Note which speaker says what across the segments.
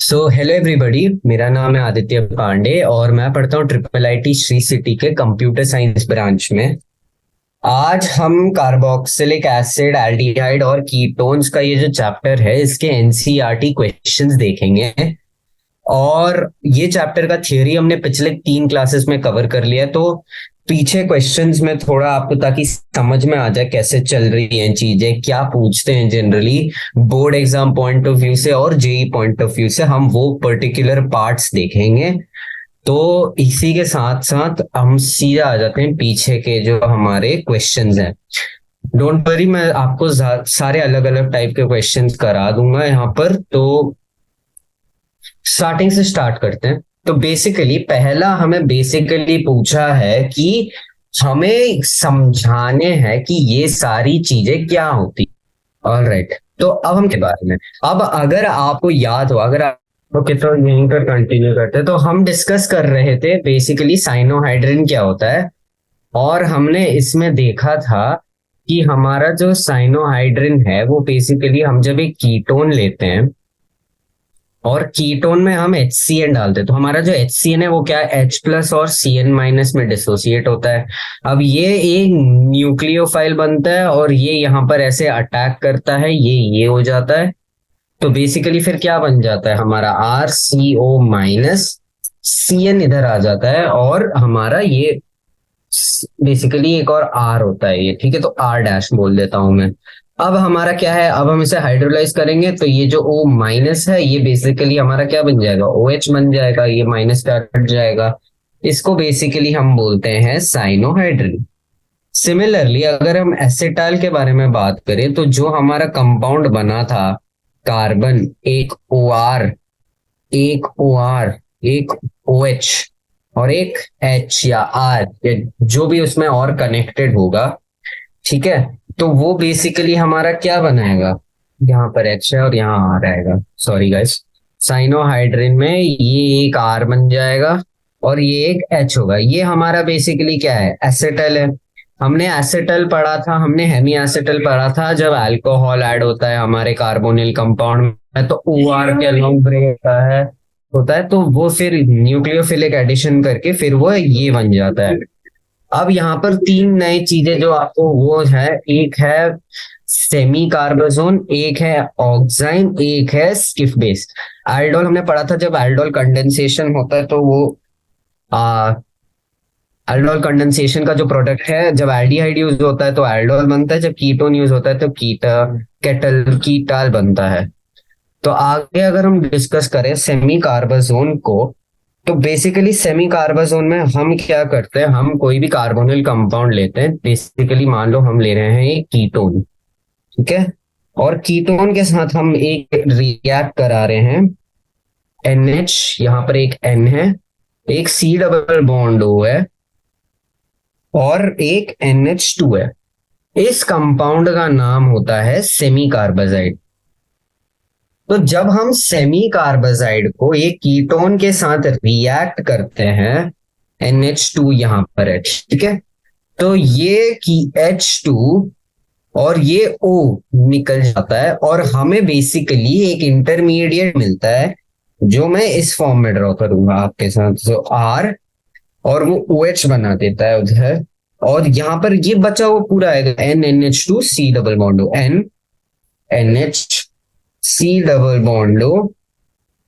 Speaker 1: Hello everybody, मेरा नाम है आदित्य पांडे और मैं पढ़ता हूँ ट्रिपल आईटी श्री सिटी के कंप्यूटर साइंस ब्रांच में। आज हम कार्बोक्सिलिक एसिड, एल्डिहाइड और कीटोन्स का ये जो चैप्टर है इसके एनसीईआरटी क्वेश्चंस देखेंगे। और ये चैप्टर का थियोरी हमने पिछले 3 क्लासेस में कवर कर लिया, तो पीछे क्वेश्चंस में थोड़ा आपको ताकि समझ में आ जाए कैसे चल रही हैं चीजें, क्या पूछते हैं generally board exam point of view से और जेई पॉइंट ऑफ व्यू से, हम वो पर्टिकुलर पार्ट्स देखेंगे। तो इसी के साथ साथ हम सीधा आ जाते हैं पीछे के जो हमारे क्वेश्चंस हैं। डोंट वरी, मैं आपको सारे अलग अलग टाइप के क्वेश्चंस करा दूंगा यहाँ पर। तो स्टार्टिंग से स्टार्ट करते हैं। तो बेसिकली पहला हमें बेसिकली पूछा है कि हमें समझाने हैं कि ये सारी चीजें क्या होती। ऑलराइट, तो अब हम के बारे में, अब अगर आपको याद हो, अगर आप ओके तो यहीं पर कंटिन्यू करते हैं। तो हम डिस्कस कर रहे थे बेसिकली साइनोहाइड्रिन क्या होता है, और हमने इसमें देखा था कि हमारा जो साइनोहाइड्रिन है वो बेसिकली हम जब एक कीटोन लेते हैं और कीटोन में हम HCN डालते हैं, तो हमारा जो HCN है वो क्या है, H प्लस और CN माइनस में डिसोसिएट होता है। अब ये एक न्यूक्लियोफाइल बनता है और ये यहाँ पर ऐसे अटैक करता है, ये हो जाता है। तो बेसिकली फिर क्या बन जाता है, हमारा RCO माइनस, CN इधर आ जाता है और हमारा ये बेसिकली एक और R होता है ये, ठीक है। तो R डैश बोल देता हूं मैं। अब हमारा क्या है, अब हम इसे हाइड्रोलाइज करेंगे तो ये जो O माइनस है ये बेसिकली हमारा क्या बन जाएगा, OH बन जाएगा, ये माइनस का हट जाएगा। इसको बेसिकली हम बोलते हैं साइनोहाइड्रिन। सिमिलरली अगर हम एसिटाइल के बारे में बात करें तो जो हमारा कंपाउंड बना था, कार्बन, एक OR, एक OR, एक OH और एक H या R या जो भी उसमें और कनेक्टेड होगा, ठीक है। तो वो बेसिकली हमारा क्या बनाएगा, यहाँ पर H है और यहाँ R आएगा, सॉरी गाइस। साइनोहाइड्रिन में ये एक R बन जाएगा और ये एक H होगा। ये हमारा बेसिकली क्या है, एसिटल है। हमने एसिटल पढ़ा था, हमने हेमी एसिटल पढ़ा था जब अल्कोहल ऐड होता है हमारे कार्बोनिल कंपाउंड में, तो OR के अलोंग ब्रेक होता है तो वो फिर न्यूक्लियोफिलिक एडिशन करके फिर वो ये बन जाता है। अब यहाँ पर 3 नई चीजें जो आपको वो है, एक है सेमी कार्बोजोन, एक है ऑक्साइन, एक है स्किफ बेस। एल्डोल हमने पढ़ा था, जब एल्डोल कंडेंसेशन होता है तो वो एल्डोल कंडेंसेशन का जो प्रोडक्ट है, जब एल्डिहाइड यूज होता है तो एल्डोल बनता है, जब कीटोन यूज होता है तो कीटाल बनता है। तो आगे अगर हम डिस्कस करें सेमी कार्बोजोन को, तो बेसिकली सेमी कार्बोजोन में हम क्या करते हैं, हम कोई भी कार्बोनिल कंपाउंड लेते हैं। बेसिकली मान लो हम ले रहे हैं एक कीटोन, ठीक है, और कीटोन के साथ हम एक रिएक्ट करा रहे हैं। NH, यहाँ पर एक N है, एक C डबल बॉन्ड O है और एक NH2 है। इस कंपाउंड का नाम होता है सेमी कार्बाजाइड। तो जब हम सेमी कार्बाजाइड को एक कीटोन के साथ रिएक्ट करते हैं, NH2 यहां पर है, ठीक है, तो ये की H2 और ये O निकल जाता है और हमें बेसिकली एक इंटरमीडिएट मिलता है जो मैं इस फॉर्म में ड्रॉ करूंगा आपके साथ, जो R और वो OH बना देता है उधर, और यहां पर ये बचा वो पूरा आएगा NNH2 C double bond N NH C double bond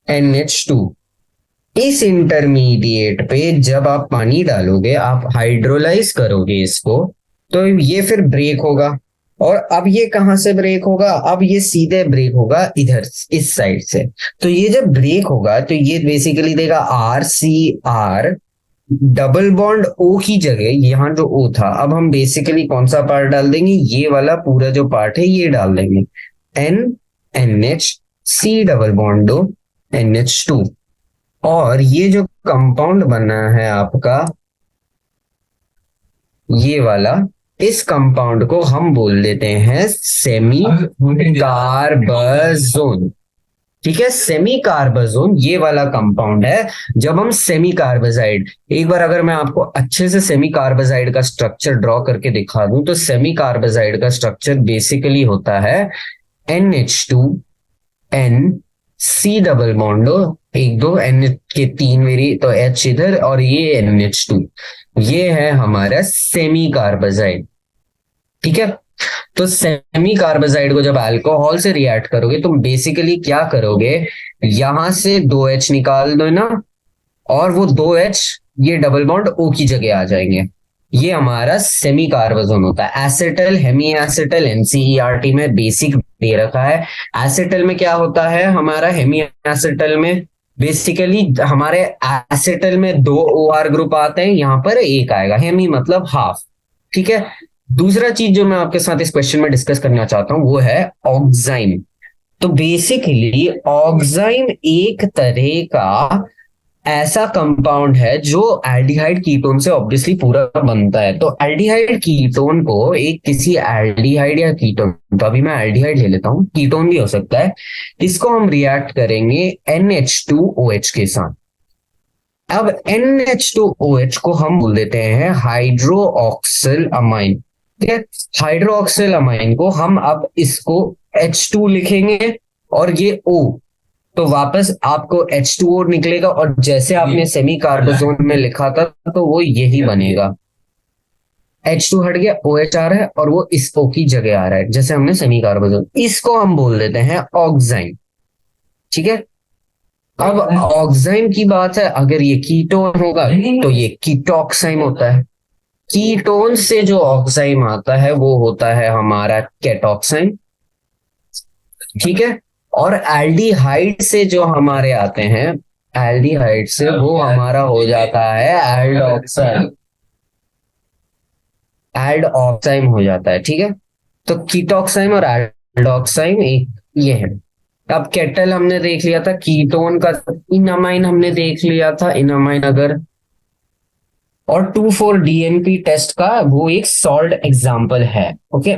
Speaker 1: NH2। इस इंटरमीडिएट पे जब आप पानी डालोगे, आप हाइड्रोलाइज करोगे इसको, तो ये फिर ब्रेक होगा। और अब ये कहां से ब्रेक होगा, अब ये सीधे ब्रेक होगा इधर इस साइड से। तो ये जब ब्रेक होगा तो ये बेसिकली देगा RCR डबल बॉन्ड O की जगह यहाँ जो O था, अब हम बेसिकली कौन सा पार्ट डाल देंगे, ये वाला पूरा जो पार्ट है ये डाल देंगे, NH C double bond NH2। और ये जो कंपाउंड बना है आपका ये वाला, इस कंपाउंड को हम बोल देते हैं सेमी कार्बाजोन, ठीक है। सेमी कार्बाजोन ये वाला कंपाउंड है। जब हम सेमी कार्बाजाइड, एक बार अगर मैं आपको अच्छे से सेमी कार्बाजाइड का स्ट्रक्चर ड्रॉ करके दिखा दूं, तो सेमी कार्बाजाइड का स्ट्रक्चर बेसिकली होता है NH2 N सी डबल बॉन्ड हो, एक दो एन के तीन मेरी, तो एच इधर और ये NH2, ये है हमारा सेमी कार्बोजाइड। ठीक है। तो सेमी कार्बोजाइड को जब अल्कोहल से रिएक्ट करोगे तुम बेसिकली क्या करोगे, यहां से दो एच निकाल दो ना, और वो दो एच ये डबल बॉन्ड ओ की जगह आ जाएंगे। ये हमारा सेमी कार्बोजोन होता है। एसिटल, हेमी एसिटल एनसीईआरटी में बेसिक दे रखा है। एसिटल में क्या होता है हमारा, हेमी एसिटल में बेसिकली हमारे एसिटल में दो ओ आर ग्रुप आते हैं, यहाँ पर एक आएगा, हेमी मतलब हाफ। ठीक है। दूसरा चीज जो मैं आपके साथ इस क्वेश्चन में डिस्कस करना चाहता हूं वो है ऑक्साइन। तो बेसिकली ऑक्साइन एक तरह का ऐसा कंपाउंड है जो एल्डिहाइड कीटोन से ऑब्वियसली पूरा बनता है। तो एल्डिहाइड कीटोन को एक किसी एल्डिहाइड या कीटोन, तो अभी मैं एल्डिहाइड ले लेता हूं, कीटोन भी हो सकता है, इसको हम रिएक्ट करेंगे NH2OH के साथ। अब NH2OH को हम बोल देते हैं हाइड्रो ऑक्सिल अमाइन। ठीक है। हाइड्रो ऑक्सिल अमाइन को हम अब इसको H2 लिखेंगे और ये O, तो वापस आपको H2O निकलेगा, और जैसे आपने सेमी कार्बोजोन में लिखा था तो वो यही बनेगा। H2 हट गया, OH आ रहा है और वो इस O की जगह आ रहा है जैसे हमने सेमी कार्बोजोन, इसको हम बोल देते हैं ऑक्साइन। ठीक है। अब ऑक्साइन की बात है, अगर ये कीटोन होगा तो ये कीटोक्साइन होता है। कीटोन से जो ऑक्साइन आता है वो होता है हमारा केटोक्साइन। ठीक है। और एल्डिहाइड से जो हमारे आते हैं, एल्डिहाइड से वो हमारा हो जाता है एल्डोक्साइन, एल्डोक्साइन हो जाता है। ठीक है। तो कीटोक्साइन और एल्डोक्साइन एक ये है। अब केटल हमने देख लिया था, कीटोन का इनामाइन हमने देख लिया था, इनामाइन अगर, और 2,4-DNP टेस्ट का वो एक सॉल्ड एग्जाम्पल है। ओके।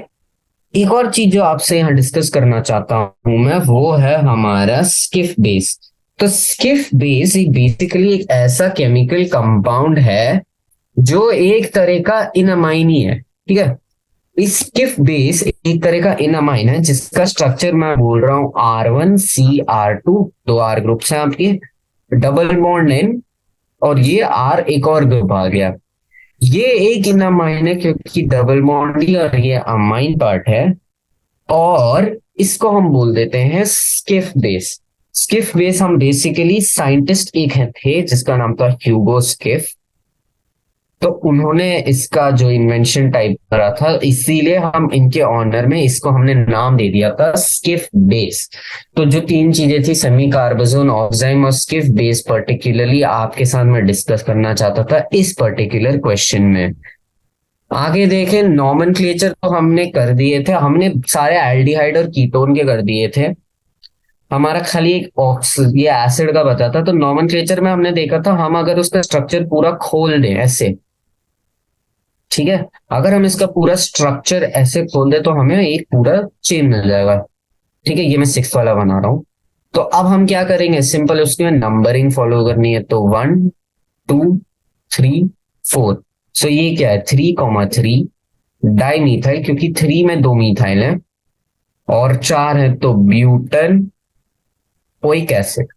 Speaker 1: एक और चीज जो आपसे यहाँ डिस्कस करना चाहता हूं मैं, वो है हमारा स्किफ बेस। तो स्किफ बेस एक बेसिकली एक ऐसा केमिकल कंपाउंड है जो एक तरह का इनअमाइन ही है। ठीक है। स्किफ बेस एक तरह का इनअमाइन है जिसका स्ट्रक्चर मैं बोल रहा हूं R1CR2, दो आर ग्रुप्स हैं आपके, डबल बॉन्ड N, और ये R एक और ग्रुप आ गया। ये एक इनअमाइन है क्योंकि डबल बॉन्ड ही, और ये अमाइन पार्ट है, और इसको हम बोल देते हैं स्किफ बेस। स्किफ बेस हम बेसिकली साइंटिस्ट एक थे जिसका नाम था ह्यूगो स्किफ, तो उन्होंने इसका जो इन्वेंशन टाइप करा था, इसीलिए हम इनके ऑनर में इसको हमने नाम दे दिया था स्किफ बेस। तो जो तीन चीजें थी, सेमी कार्बोजोन, ऑक्साइम और स्किफ बेस, पर्टिकुलरली आपके साथ मैं डिस्कस करना चाहता था इस पर्टिकुलर क्वेश्चन में। आगे देखें, नॉमेनक्लेचर तो हमने कर दिए थे, हमने सारे एल्डिहाइड और कीटोन के कर दिए थे, हमारा खाली एक ये एसिड का बचा था। तो नॉमेनक्लेचर में हमने देखा था, हम अगर उसका स्ट्रक्चर पूरा खोल दें ऐसे, ठीक है, अगर हम इसका पूरा स्ट्रक्चर ऐसे खोल दे तो हमें एक पूरा चेन मिल जाएगा। ठीक है। ये मैं 6 वाला बना रहा हूं। तो अब हम क्या करेंगे, सिंपल उसकी नंबरिंग फॉलो करनी है। तो 1 2 3 4, सो ये क्या है 3,3 डाई मीथाइल, क्योंकि 3 में 2 मीथाइल है, और 4 है तो ब्यूटन ओइक एसिड।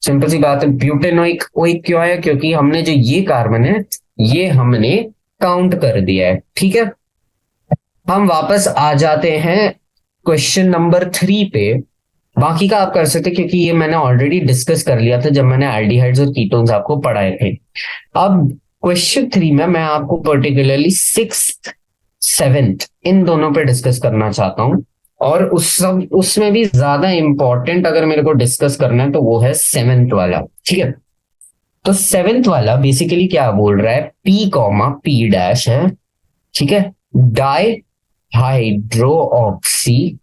Speaker 1: सिंपल सी बात है, ब्यूटेनोइक ओइक क्यों है, क्योंकि हमने जो ये कार्बन है ये हमने काउंट कर दिया है। ठीक है। हम वापस आ जाते हैं क्वेश्चन नंबर 3 पे। बाकी का आप कर सकते हैं क्योंकि ये मैंने ऑलरेडी डिस्कस कर लिया था जब मैंने एल्डिहाइड्स और कीटोन्स आपको पढ़ाए थे। अब क्वेश्चन 3 में मैं आपको पर्टिकुलरली 6th 7th इन दोनों पे डिस्कस करना चाहता हूं, और उसमें भी ज्यादा इंपॉर्टेंट अगर मेरे को डिस्कस करना है तो वो है 7th वाला। ठीक है। तो 7th वाला बेसिकली क्या बोल रहा है, P, P' है। ठीक है। Di hydro oxy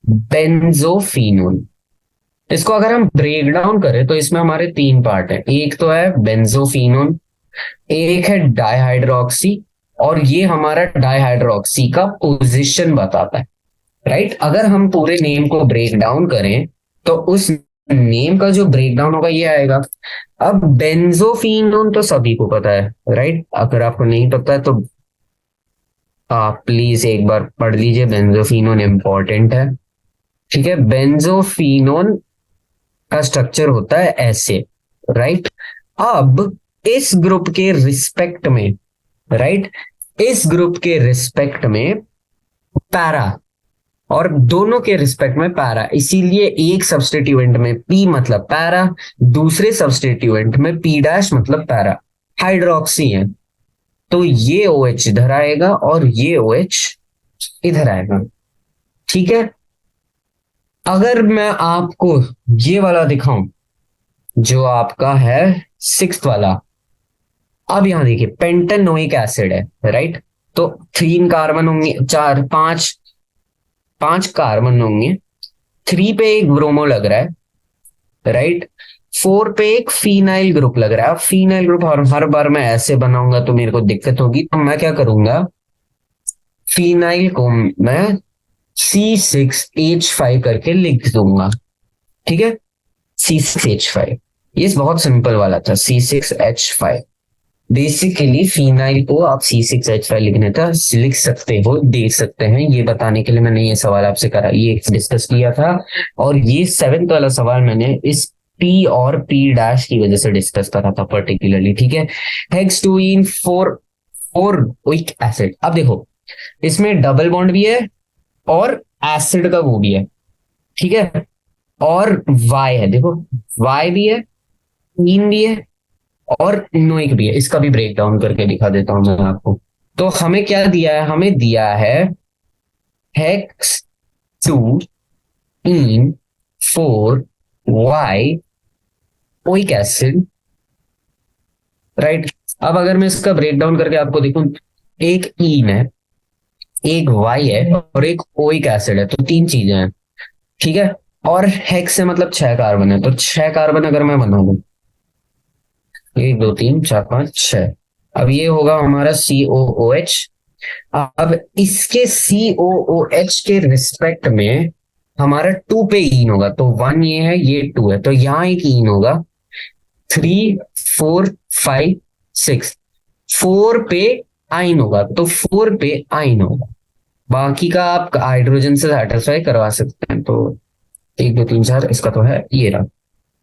Speaker 1: benzophenol. इसको अगर हम ब्रेक डाउन करें तो इसमें हमारे 3 पार्ट हैं, एक तो है बेंजोफिनोल, एक है डाईहाइड्रोक्सी, और ये हमारा डाईहाइड्रोक्सी का पोजीशन बताता है। राइट। अगर हम पूरे नेम को ब्रेक डाउन करें तो उस नेम का जो ब्रेक डाउन होगा ये आएगा। अब बेंजोफिनोन तो सभी को पता है, राइट। अगर आपको नहीं पता है तो आप प्लीज एक बार पढ़ लीजिए, बेंजोफिनोन इंपॉर्टेंट है। ठीक है, बेंजोफिनोन का स्ट्रक्चर होता है ऐसे, राइट। अब इस ग्रुप के रिस्पेक्ट में, राइट, इस ग्रुप के रिस्पेक्ट में पैरा, और दोनों के रिस्पेक्ट में पैरा, इसीलिए एक सब्स्टिट्यूएंट में पी मतलब पैरा, दूसरे सब्स्टिट्यूएंट में पी डैश मतलब पैरा, हाइड्रोक्सी है। तो ये OH इधर आएगा और ये OH इधर आएगा, ठीक है। अगर मैं आपको ये वाला दिखाऊं, जो आपका है सिक्स्थ वाला, अब यहां देखिए पेंटेनोइक एसिड है, राइट। तो 3 कार्बन होंगे, चार पांच, 5 कार्बन होंगे, 3 पे एक ब्रोमो लग रहा है, राइट। 4 पे एक फीनाइल ग्रुप लग रहा है। अब फीनाइल ग्रुप हर बार मैं ऐसे बनाऊंगा तो मेरे को दिक्कत होगी, तो मैं क्या करूंगा, फीनाइल को मैं C6H5 करके लिख दूंगा, ठीक है। C6H5, ये बहुत सिंपल वाला था, C6H5। बेसिकली फीनाइल को आप C6H5 लिखने का लिख सकते हो, देख सकते हैं, ये बताने के लिए मैंने ये सवाल आपसे करा, ये डिस्कस किया था। और ये 7th वाला सवाल मैंने इस P और P डैश की वजह से डिस्कस करा था पर्टिकुलरली, ठीक है। हेक्सटूइन 4 ओइक एसिड। अब देखो इसमें डबल बॉन्ड भी है और एसिड का वो भी है, ठीक है। और Y है, देखो Y भी है, इन भी है और नोइक भी है। इसका भी ब्रेक डाउन करके दिखा देता हूं मैं आपको। तो हमें क्या दिया है, हमें दिया है हेक्स 2 इन 4 Y ओइक एसिड, राइट। अब अगर मैं इसका ब्रेक डाउन करके आपको देखूं, एक इन है, एक Y है और एक ओइक एसिड है, तो 3 चीजें हैं, ठीक है। और हेक्स से मतलब 6 कार्बन है, तो 6 कार्बन अगर मैं बना दूं, 1 2 3 4 5 6, अब ये होगा हमारा COOH। अब इसके COOH के रिस्पेक्ट में हमारा 2 पे इन होगा, तो 1 ये है, ये 2 है, तो यहां एक इन होगा। 3 4 5 6, 4 पे आइन होगा, तो 4 पे आइन होगा। बाकी का आप हाइड्रोजन से सेटिस्फाई करवा सकते हैं। तो 1 2 3 4 इसका तो है, ये रहा,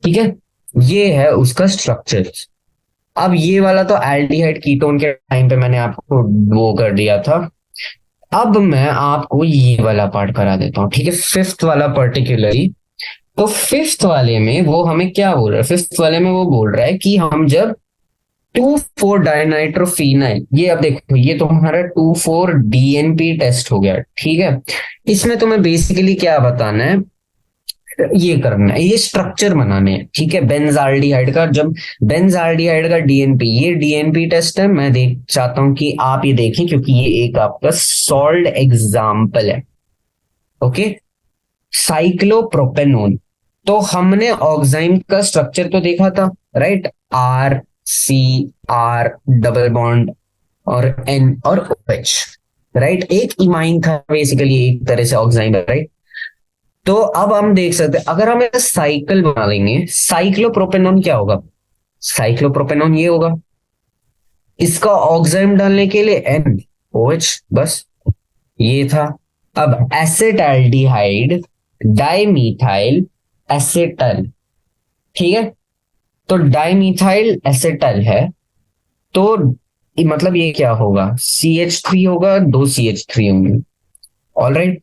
Speaker 1: ठीक है। ये है उसका स्ट्रक्चर। अब ये वाला तो एल्डिहाइड कीटोन के टाइम पे मैंने आपको वो कर दिया था। अब मैं आपको ये वाला पार्ट करा देता हूँ, ठीक है, फिफ्थ वाला पर्टिकुलरली। तो फिफ्थ वाले में वो हमें क्या बोल रहा है, फिफ्थ वाले में वो बोल रहा है कि हम जब 2,4 डाइनाइट्रोफिनाइल, ये अब देखो ये तो हमारा 2,4 DNP टेस्ट हो गया, ठीक है। इसमें तुम्हें बेसिकली क्या बताना है, ये करना है, ये स्ट्रक्चर बनाने हैं, ठीक है। बेंजाल्डिहाइड का, जब बेंजाल्डिहाइड का डीएनपी, ये डीएनपी टेस्ट है, मैं देख चाहता हूं कि आप ये देखें, क्योंकि ये एक आपका सॉल्ड एग्जाम्पल है, ओके। साइक्लोप्रोपेनोन, तो हमने ऑक्साइम का स्ट्रक्चर तो देखा था, राइट। RCR डबल बॉन्ड और N और OH, राइट। एक इमाइन था बेसिकली, एक तरह से ऑक्साइम, राइट। तो अब हम देख सकते हैं, अगर हम साइकिल बना लेंगे, साइक्लोप्रोपेनॉन क्या होगा, साइक्लोप्रोपेनॉन ये होगा। इसका ऑक्साइम डालने के लिए NOH, बस ये था। अब एसेटाल्डिहाइड डाइमीथाइल एसेटल, ठीक है। तो डाइमीथाइल एसेटल है, तो मतलब ये क्या होगा, CH3 होगा, 2 CH3 होंगे, ऑल राइट।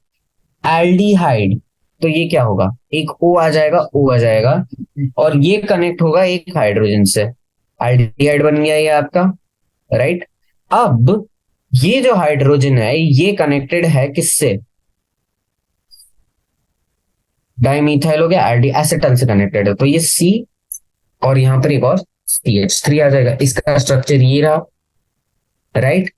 Speaker 1: एल्डिहाइड, तो ये क्या होगा, एक O आ जाएगा, O आ जाएगा, और ये कनेक्ट होगा एक हाइड्रोजन से, एल्डिहाइड बन गया ये आपका, राइट। अब ये जो हाइड्रोजन है ये कनेक्टेड है किससे, डाइमीथाइल हो गया, एल्डी एसेटल से कनेक्टेड है, तो ये C, और यहां पर एक और CH3 आ जाएगा। इसका स्ट्रक्चर ये रहा, राइट।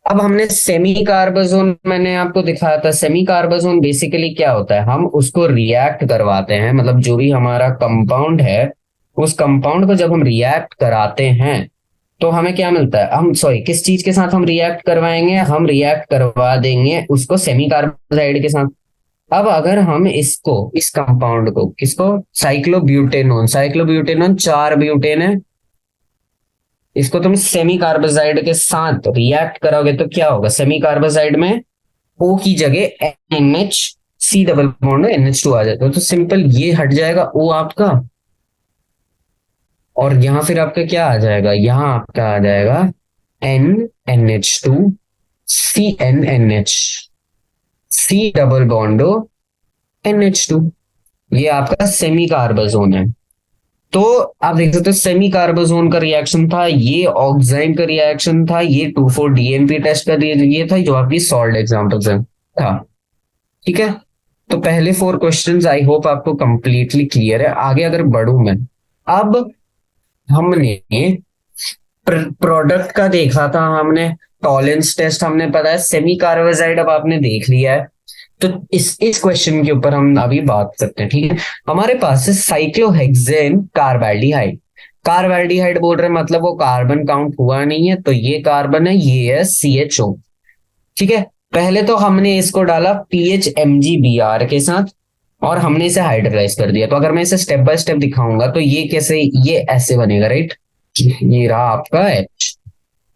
Speaker 1: अब हमने सेमी कार्बोजोन, मैंने आपको दिखाया था, सेमी कार्बोजोन बेसिकली क्या होता है, हम उसको रिएक्ट करवाते हैं, मतलब जो भी हमारा कंपाउंड है, उस कंपाउंड को जब हम रिएक्ट कराते हैं तो हमें क्या मिलता है, हम सॉरी किस चीज के साथ हम रिएक्ट करवाएंगे, हम रिएक्ट करवा देंगे उसको सेमी कार्बोजाइड के साथ। अब अगर हम इसको, इस कंपाउंड को, किसको, साइक्लोब्यूटेनोन, साइक्लोब्यूटेनोन 4 ब्यूटेन है, इसको तुम सेमी कार्बोजाइड के साथ रिएक्ट करोगे तो क्या होगा, सेमी कार्बोजाइड में O की जगह NH C double bond NH2 आ जाता है, तो सिंपल ये हट जाएगा O आपका, और यहां फिर आपका क्या आ जाएगा, यहां आपका आ जाएगा NNH2 CNNH, C double बॉन्डो NH2। ये आपका सेमी कार्बोजोन है। तो आप देख सकते हो सेमी कार्बोजोन का रिएक्शन था, ये ऑक्साइम का रिएक्शन था, ये 2,4-DNP टेस्ट का ये था जो आपकी सॉल्ट एग्जाम्पल्स है था। ठीक है, तो पहले 4 क्वेश्चंस आई होप आपको कंप्लीटली क्लियर है। आगे अगर बढ़ूं मैं, अब हमने प्रोडक्ट का देखा था, हमने टॉलेंस टेस्ट हमने पता है, सेमी कार्बोजाइड अब आपने देख लिया है। तो इस क्वेश्चन के ऊपर हम अभी बात करते हैं। ठीक है, हमारे पास है साइक्लोहेक्सेन कार्बाल्डिहाइड। कार्बाल्डिहाइड बोल रहे हैं मतलब वो कार्बन काउंट हुआ नहीं है, तो ये कार्बन है, ये है CHO। ठीक है, पहले तो हमने इसको डाला PHMgBr के साथ और हमने इसे हाइड्रोलाइज कर दिया। तो अगर मैं इसे स्टेप बाय स्टेप दिखाऊंगा तो ये कैसे, ये ऐसे बनेगा, राइट। ये रहा आपका H,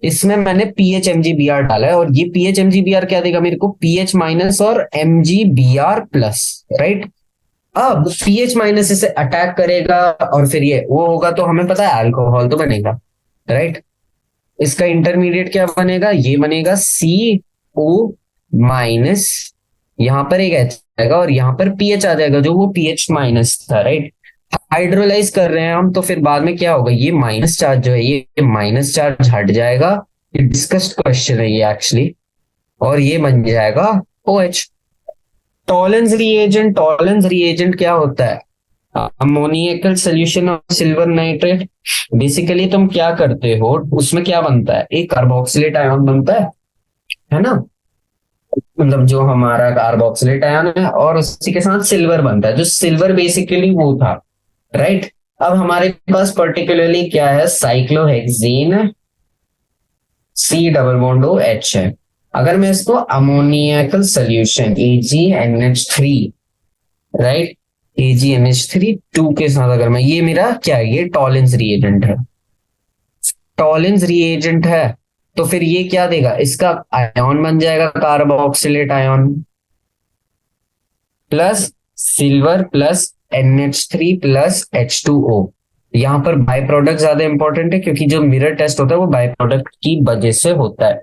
Speaker 1: इसमें मैंने PHMgBr डाला है, और ये PHMgBr क्या देगा मेरे को, PH माइनस और MgBr प्लस, राइट। अब PH माइनस इसे अटैक करेगा और फिर ये वो होगा, तो हमें पता है अल्कोहल तो बनेगा, राइट। इसका इंटरमीडिएट क्या बनेगा, ये बनेगा CO माइनस, यहां पर एक H आएगा और यहां पर PH आ जाएगा जो वो PH माइनस था, राइट। हाइड्रोलाइज कर रहे हैं हम, तो फिर बाद में क्या होगा, ये माइनस चार्ज जो है ये माइनस चार्ज हट जाएगा। ये डिस्कस्ड क्वेश्चन है ये एक्चुअली, और ये बन जाएगा OH। टॉलेंस रिएजेंट क्या होता है, ammoniacal solution of silver nitrate. Basically तुम क्या करते हो, उसमें क्या बनता है, एक कार्बोक्सिलेट आयन बनता है ना, मतलब जो हमारा कार्बोक्सिलेट आयन है, और उसी के साथ सिल्वर बनता है, जो सिल्वर बेसिकली वो था, राइट। अब हमारे पास पर्टिकुलरली क्या है, साइक्लोहेक्सेन है, सी डबल बॉन्ड OH है। अगर मैं इसको अमोनियकल सोल्यूशन AgNH3, राइट, AgNH3 2 के साथ अगर मैं, ये मेरा क्या है, ये टॉलेंस रिएजेंट है, टॉलेंस रिएजेंट है। तो फिर ये क्या देगा, इसका आयन बन जाएगा carboxylate ion plus silver plus NH3 plus H2O। यहां पर बाय प्रोडक्ट ज्यादा इंपॉर्टेंट है, क्योंकि जो मिरर टेस्ट होता है वो बाय प्रोडक्ट की वजह से होता है।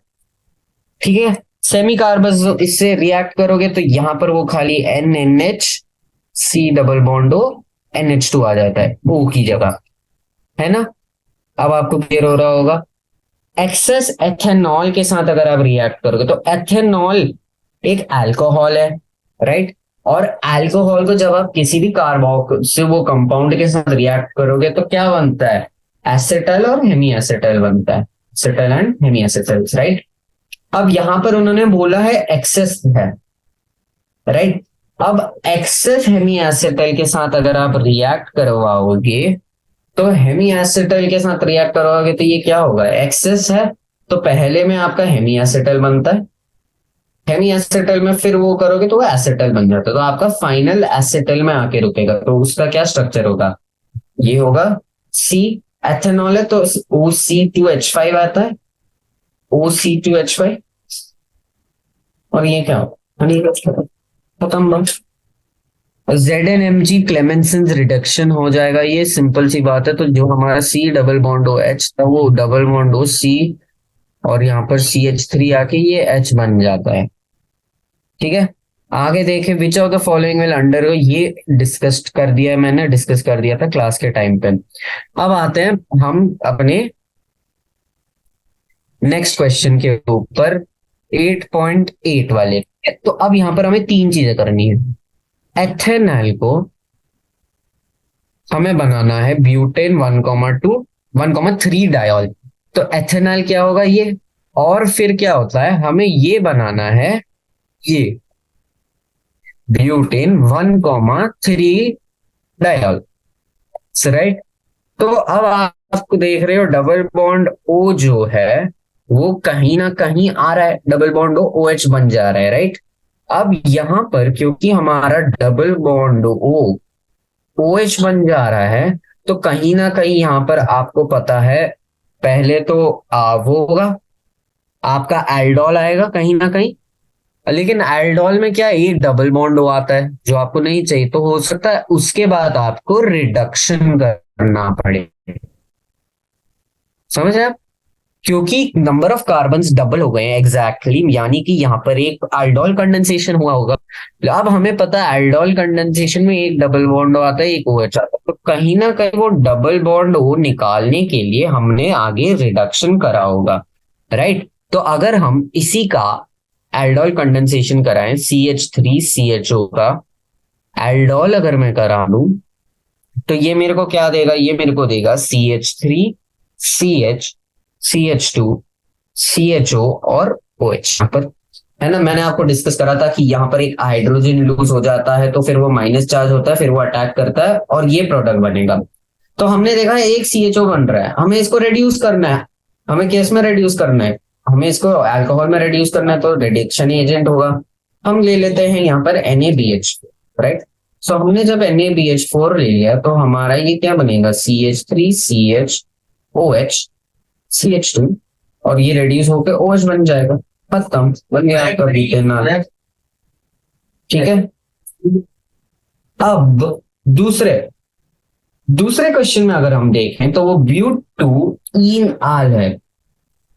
Speaker 1: ठीक है, सेमी कार्बन इससे रिएक्ट करोगे तो यहां पर वो खाली NNH C double bond O NH2 आ जाता है O की जगह, है ना। अब आपको क्लियर हो रहा होगा। एक्सेस एथेनॉल के साथ अगर आप रिएक्ट करोगे, तो एथेनॉल एक अल्कोहल है, राइट। और अल्कोहल को जब आप किसी भी कार्बोक से वो कंपाउंड के साथ रिएक्ट करोगे तो क्या बनता है, एसिटल और हेमी एसिटल बनता है, acetal and hemi acetal, right. अब यहां पर उन्होंने बोला है एक्सेस है, राइट। अब एक्सेस हेमी एसिटल के साथ अगर आप रिएक्ट करवाओगे, तो हेमी एसिटल के साथ रिएक्ट करोगे तो ये क्या होगा, एक्सेस है, तो पहले में आपका हेमी एसिटल बनता है, हेमी एसिटल में फिर वो करोगे तो वो एसिटल बन जाता है, तो आपका फाइनल एसिटल में आके रुकेगा। तो उसका क्या स्ट्रक्चर होगा, ये होगा सी, एथेनॉल है तो OC2H5 आता है, OC2H5, और ये क्या होगा, खत्म बात। ZnMg क्लेमेंसन रिडक्शन हो जाएगा, ये सिंपल सी बात है। तो जो हमारा C डबल बॉन्ड OH था वो डबल बॉन्ड OC, और यहाँ पर CH3 आके ये H बन जाता है। ठीक है, आगे देखें, which of the following will undergo, ये डिस्कस कर दिया है मैंने, डिस्कस कर दिया था क्लास के टाइम पे। अब आते हैं हम अपने नेक्स्ट क्वेश्चन के ऊपर 8.8 वाले। तो अब यहां पर हमें 3 चीजें करनी है। एथेनॉल को हमें बनाना है ब्यूटेन 1,2 1,3 डायोल। तो एथेनॉल क्या होगा ये, और फिर क्या होता है, हमें ये बनाना है ये ब्यूटेन 1,3 डायोल, राइट। तो अब आपको देख रहे हो डबल बॉन्ड O जो है वो कहीं ना कहीं आ रहा है, डबल बॉन्ड OH बन जा रहा है, राइट। अब यहां पर क्योंकि हमारा डबल बॉन्ड O OH बन जा रहा है, तो कहीं ना कहीं यहां पर आपको पता है, पहले तो वो होगा आपका एल्डोल आएगा कहीं ना कहीं, लेकिन एल्डोल में क्या एक डबल बॉन्ड आता है जो आपको नहीं चाहिए, तो हो सकता है उसके बाद आपको रिडक्शन करना पड़े। समझ रहे आप? क्योंकि नंबर ऑफ कार्बन डबल हो गए हैं एग्जैक्टली यानी कि यहाँ पर एक एल्डोल कंडेंसेशन हुआ होगा। अब हमें पता है एल्डोल कंडेंसेशन में एक डबल बॉन्ड आता है, एक OH आता है, तो कहीं ना कहीं वो डबल बॉन्ड ओ निकालने के लिए हमने आगे रिडक्शन करा होगा, राइट? तो अगर हम इसी का एल्डोल कंडेंसेशन कराएं CH3CHO का एल्डोल अगर मैं करा लूं, तो ये मेरे को क्या देगा? ये मेरे को देगा CH3CH CH2 CHO और OH। यहाँ पर है ना, मैंने आपको डिस्कस करा था कि यहाँ पर एक हाइड्रोजन लूज हो जाता है तो फिर वो माइनस चार्ज होता है, फिर वो अटैक करता है और ये प्रोडक्ट बनेगा। तो हमने देखा है एक CHO बन रहा है, हमें इसको रिड्यूस करना है। हमें किस में रिड्यूस करना है? हमें इसको अल्कोहल में रिड्यूस करना है, तो रिडक्शन एजेंट होगा। हम ले लेते हैं यहाँ पर NaBH, राइट? सो हमने जब NaBH4 ले लिया तो हमारा ये क्या बनेगा? CH3CHOH CH2, और ये रिड्यूस होकर OH बन जाएगा। खत्म, बन गया आपका ब्यूटेनॉल। ठीक है। अब दूसरे दूसरे क्वेश्चन में अगर हम देखें तो वो ब्यूट-2-ईन-आल है,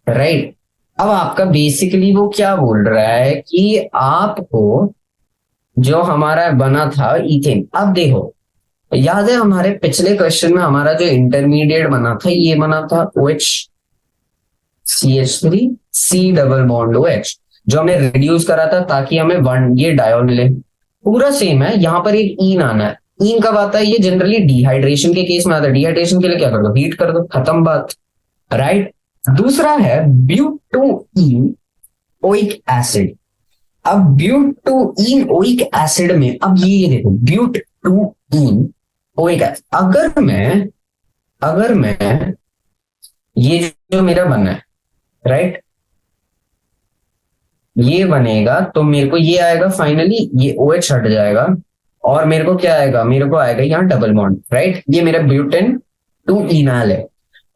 Speaker 1: राइट? अब आपका बेसिकली वो क्या बोल रहा है कि आपको जो हमारा बना था इथेन, अब देखो याद है हमारे पिछले क्वेश्चन में हमारा जो इंटरमीडिएट बना था ये बना था OH CH3 C double bond OH, जो हमने रिड्यूस करा था ताकि हमें वन ये डायोन मिले। पूरा सेम है, यहाँ पर एक ईन आना है। ईन कब आता है? ये जनरली डिहाइड्रेशन के केस में आता है। डिहाइड्रेशन के लिए क्या कर दो? हीट कर दो, खत्म बात, राइट? दूसरा है ब्यूट-2-ईन ओइक एसिड। अब ब्यूट-2-ईन ओइक एसिड में अब ये देखो ब्यूट-2-ईन ओइक एसिड, अगर मैं ये जो मेरा बना है, राइट, ये बनेगा तो मेरे को ये आएगा फाइनली, ये OH हट जाएगा और मेरे को क्या आएगा? मेरे को आएगा यहाँ डबल बॉन्ड, राइट? ये मेरा ब्यूटेन-2-ईनाल है।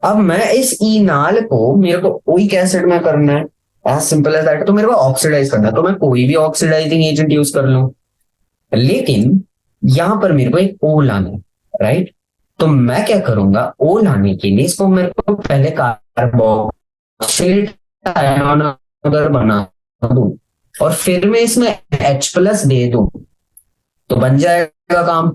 Speaker 1: अब मैं इस ईनाल को मेरे को ओइक एसिड में करना है, एज सिंपल एज दैट। तो मेरे को ऑक्सीडाइज करना है, तो मैं कोई भी ऑक्सीडाइजिंग एजेंट यूज कर लूं, लेकिन यहां पर मेरे को एक O लाना है, राइट? तो मैं क्या करूंगा? O लाने के लिए इसको मेरे को पहले कार्बोक्सिल आयन अगर बना दूं और फिर मैं इसमें H+ दे दूं तो बन जाएगा काम।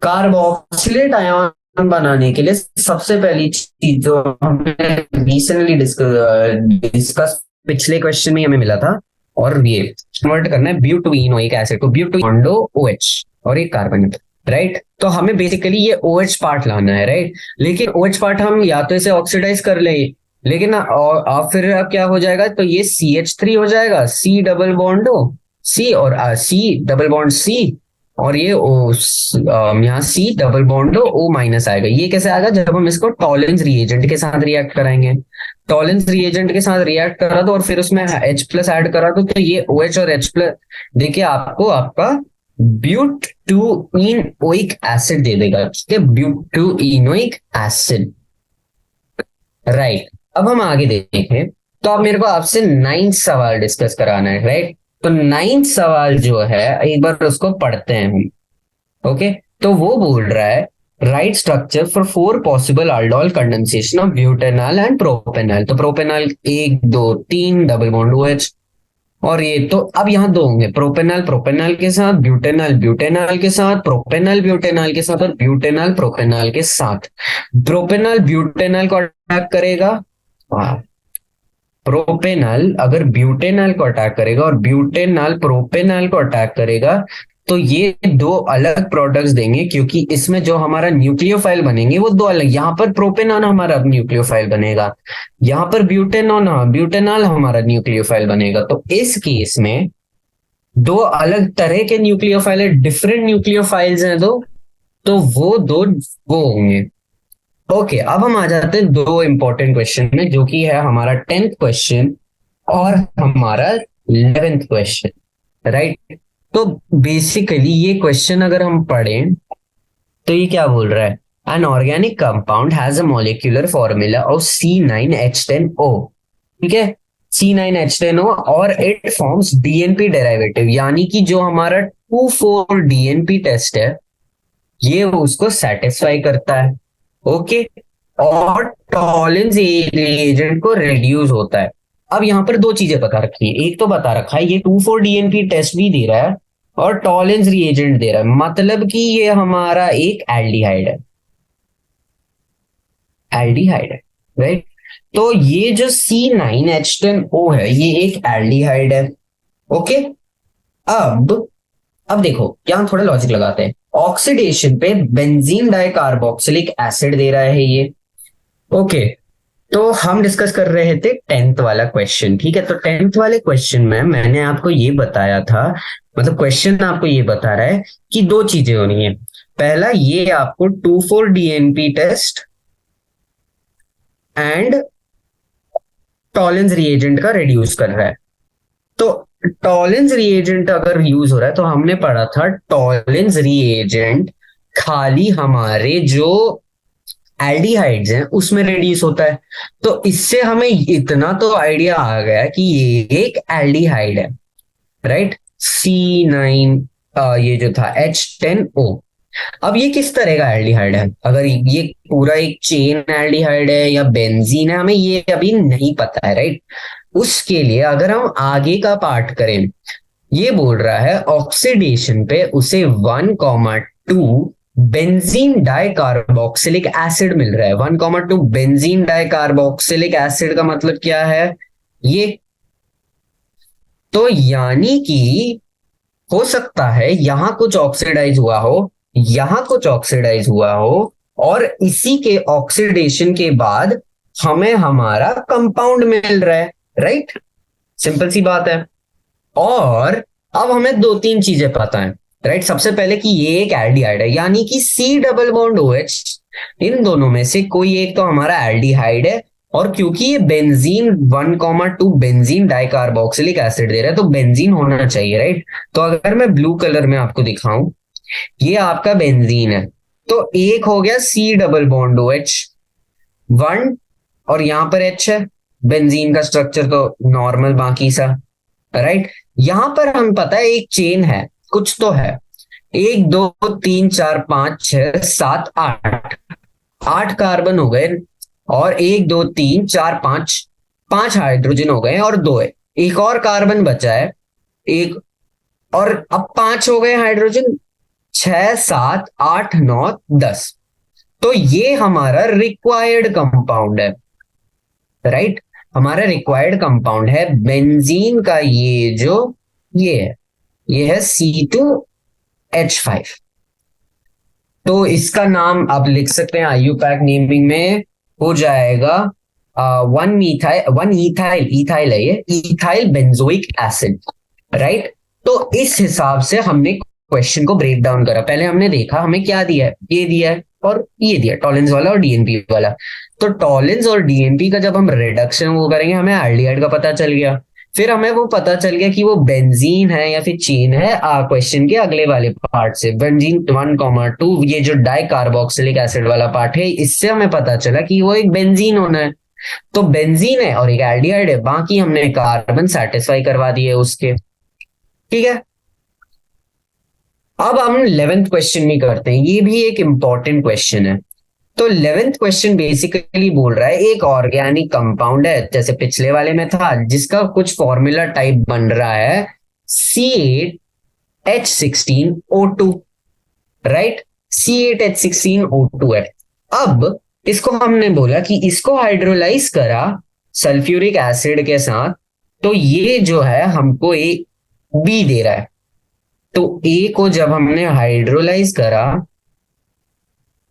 Speaker 1: कार्बोक्सिलेट आयन बनाने के लिए सबसे पहली चीज जो हमने रिसेंटली डिस्कस पिछले क्वेश्चन में हमें मिला था, और ये कन्वर्ट करना है ब्यूट-2-ईनोइक एसिड को, ब्यूट-2-ईनोइक OH और एक कार्बन, राइट? तो हमें बेसिकली ये OH पार्ट लाना है, राइट? लेकिन OH पार्ट हम या तो इसे ऑक्सीडाइज कर लें, लेकिन और फिर क्या हो जाएगा? तो ये CH3 हो जाएगा, C double bond O C और C डबल बॉन्ड C, और ये O यहाँ C double bond O minus आएगा। ये कैसे आएगा? जब हम इसको टॉलेंस रिएजेंट के साथ रिएक्ट कराएंगे। टॉलेंस रिएजेंट के साथ रिएक्ट करा दो और फिर उसमें H+ ऐड करा दो, तो ये OH और H+, देखिए आपको आपका ब्यूट-2-ईनोइक एसिड दे देगा। ठीक है, ब्यूट-2-ईनोइक एसिड, राइट? अब हम आगे देखें तो अब मेरे को आपसे 9th सवाल डिस्कस कराना है, राइट? तो 9th सवाल जो है एक बार उसको पढ़ते हैं हम। ओके, तो वो बोल रहा है right structure for 4 possible aldol condensation of butanol and propanol. तो प्रोपेनॉल 1 2 3 डबल बॉन्ड OH, और ये तो अब यहाँ दो होंगे, प्रोपेनॉल प्रोपेनॉल के साथ, ब्यूटेनॉल ब्यूटेनॉल के साथ, प्रोपेनॉल ब्यूटेनॉल के साथ और ब्यूटेनॉल प्रोपेनॉल के साथ। प्रोपेनॉल ब्यूटेनॉल को अटैक करेगा, प्रोपेनॉल अगर ब्यूटेनॉल को अटैक करेगा और ब्यूटेनॉल प्रोपेनॉल को अटैक करेगा, तो ये दो अलग प्रोडक्ट्स देंगे, क्योंकि इसमें जो हमारा न्यूक्लियोफाइल बनेंगे वो दो अलग। यहाँ पर प्रोपेनॉल हमारा न्यूक्लियोफाइल बनेगा, यहाँ पर ब्यूटेनॉल हमारा न्यूक्लियोफाइल बनेगा। तो इस केस में दो अलग तरह के न्यूक्लियोफाइल है, डिफरेंट न्यूक्लियोफाइल्स हैं दो, तो वो दो वो होंगे। ओके, अब हम आ जाते हैं दो इंपॉर्टेंट क्वेश्चन में, जो कि है हमारा 10th क्वेश्चन और हमारा 11th क्वेश्चन, राइट? तो बेसिकली ये क्वेश्चन अगर हम पढ़ें तो ये क्या बोल रहा है? An organic compound has a molecular formula of C9H10O। ठीक है, C9H10O और इट फॉर्म्स DNP डेरिवेटिव, यानी कि जो हमारा 2,4 DNP टेस्ट है ये उसको सेटिस्फाई करता है। ओके, और टॉलिंस एजेंट को रिड्यूस होता है। अब यहाँ पर दो चीजें बता रखी है, एक तो बता रखा है ये 2,4 DNP टेस्ट भी दे रहा है और टॉलिंस रिएजेंट दे रहा है, मतलब कि ये हमारा एक एल्डिहाइड है, एल्डिहाइड है, राइट। तो ये जो C9H10O है ये एक एल्डिहाइड है। ओके, अब देखो यहाँ थोड़ा लॉजिक लगाते हैं। ऑक्सीडेशन पे बेंजीन डाइकार्बोक्सिलिक एसिड दे रहा है ये। ओके, तो हम डिस्कस कर रहे थे 10th वाला क्वेश्चन, ठीक है। तो 10th वाले क्वेश्चन में मैंने आपको ये बताया था, मतलब क्वेश्चन आपको ये बता रहा है कि दो चीजें होनी है। पहला, ये आपको 2,4 DNP टेस्ट एंड टॉलिंस रिएजेंट का रिड्यूस कर रहा है। तो टॉलिंस रिएजेंट अगर यूज हो रहा है तो हमने पढ़ा था टॉलिंस रिएजेंट खाली हमारे जो एल्डिहाइड्स हैं उसमें रिड्यूस होता है। तो इससे हमें इतना तो आइडिया आ गया कि ये एक एल्डिहाइड है, राइट। C9 ये जो था H10O। अब ये किस तरह का एल्डिहाइड है, अगर ये पूरा एक चेन एल्डिहाइड है या बेंजीन है, हमें ये अभी नहीं पता है, राइट। उसके लिए अगर हम आगे का पार्ट करें, ये बोल रहा है ऑक्सीडेशन पे उसे 1,2 बेंजीन डाइकार्बोक्सिलिक एसिड मिल रहा है। 1,2 बेंजीन डाइकार्बोक्सिलिक एसिड का मतलब क्या है, ये तो यानी कि हो सकता है यहां कुछ ऑक्सीडाइज हुआ हो, यहां कुछ ऑक्सीडाइज हुआ हो, और इसी के ऑक्सीडेशन के बाद हमें हमारा कंपाउंड मिल रहा है, राइट। सिंपल सी बात है। और अब हमें दो तीन चीजें पता है, राइट। सबसे पहले कि ये एक एल्डिहाइड है, यानी कि C डबल बॉन्ड OH इन दोनों में से कोई एक तो हमारा एल्डिहाइड है। और क्योंकि ये बेंजीन 1,2 बेंजीन डाइकार्बोक्सिलिक एसिड दे रहा है तो बेंजीन होना चाहिए, राइट। तो अगर मैं ब्लू कलर में आपको दिखाऊं, ये आपका बेंजीन है, तो एक हो गया C डबल बॉन्ड OH 1, और यहां पर H है। बेंजीन का स्ट्रक्चर तो नॉर्मल बाकी सा, राइट। यहां पर हम पता है एक चेन है, कुछ तो है। 1 2 3 4 5 6 7 8, 8 कार्बन हो गए, और 1 2 3 4 5, 5 हाइड्रोजन हो गए और 2 है, एक और कार्बन बचा है एक, और अब 5 हो गए हाइड्रोजन, 6 7 8 9 10। तो ये हमारा रिक्वायर्ड कंपाउंड है, राइट। हमारा रिक्वायर्ड कंपाउंड है बेंजीन का, ये है C2H5। तो इसका नाम आप लिख सकते हैं IUPAC नेमिंग में हो जाएगा 1 इथाइल है ये, इथाइल बेंजोइक एसिड, राइट। तो इस हिसाब से हमने क्वेश्चन को ब्रेक डाउन करा। पहले हमने देखा हमें क्या दिया है, ये दिया है और ये दिया, टॉलिंस वाला और DNP वाला। तो टॉलिंस और DNP का जब हम रिडक्शन वो करेंगे हमें एल्डिहाइड का पता चल गया। फिर हमें वो पता चल गया कि वो बेंजीन है या फिर चेन है। क्वेश्चन के अगले वाले पार्ट से बेंजीन 1,2 ये जो डाइकार्बोक्सिलिक एसिड वाला पार्ट है, इससे हमें पता चला कि वो एक बेंजीन होना है। तो बेंजीन है और एक एल्डिहाइड है, बाकी हमने कार्बन सेटिस्फाई करवा दिए उसके, ठीक है। अब हम 11th क्वेश्चन में करते हैं, ये भी एक इंपॉर्टेंट क्वेश्चन है। तो 11th क्वेश्चन बेसिकली बोल रहा है एक ऑर्गेनिक कंपाउंड है जैसे पिछले वाले में था, जिसका कुछ फॉर्मूला टाइप बन रहा है C8H16O2, राइट। C8H16O2 है। अब इसको हमने बोला कि इसको हाइड्रोलाइज करा सल्फ्यूरिक एसिड के साथ, तो ये जो है हमको एक बी दे रहा है। तो ए को जब हमने हाइड्रोलाइज करा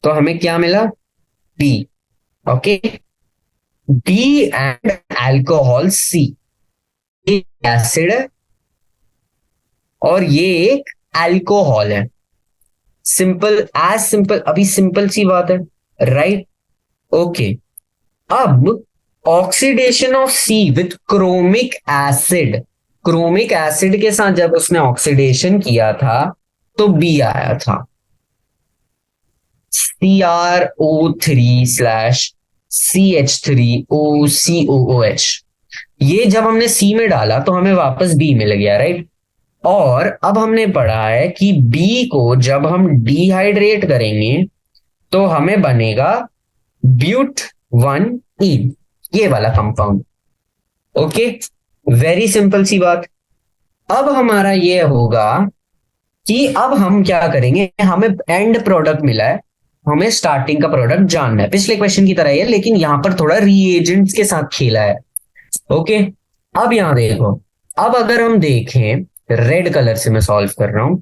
Speaker 1: तो हमें क्या मिला, B, okay. B and alcohol C, acid है और ये एक अल्कोहल है। सिंपल एज सिंपल, अभी सिंपल सी बात है, राइट। ओके, अब oxidation of C with chromic acid, chromic acid के साथ जब उसने ऑक्सीडेशन किया था तो बी आया था, CrO3/CH3OCOOH। ये जब हमने सी में डाला तो हमें वापस बी मिल गया, राइट। और अब हमने पढ़ा है कि बी को जब हम डिहाइड्रेट करेंगे तो हमें बनेगा ब्यूट 1 ईन, ये वाला कंपाउंड। ओके, वेरी सिंपल सी बात। अब हमारा ये होगा कि अब हम क्या करेंगे, हमें एंड प्रोडक्ट मिला है, हमें स्टार्टिंग का प्रोडक्ट जानना है, पिछले क्वेश्चन की तरह ही है लेकिन यहां पर थोड़ा रीएजेंट्स के साथ खेला है। ओके, अब यहां देखो, अब अगर हम देखें, रेड कलर से मैं सॉल्व कर रहा हूं,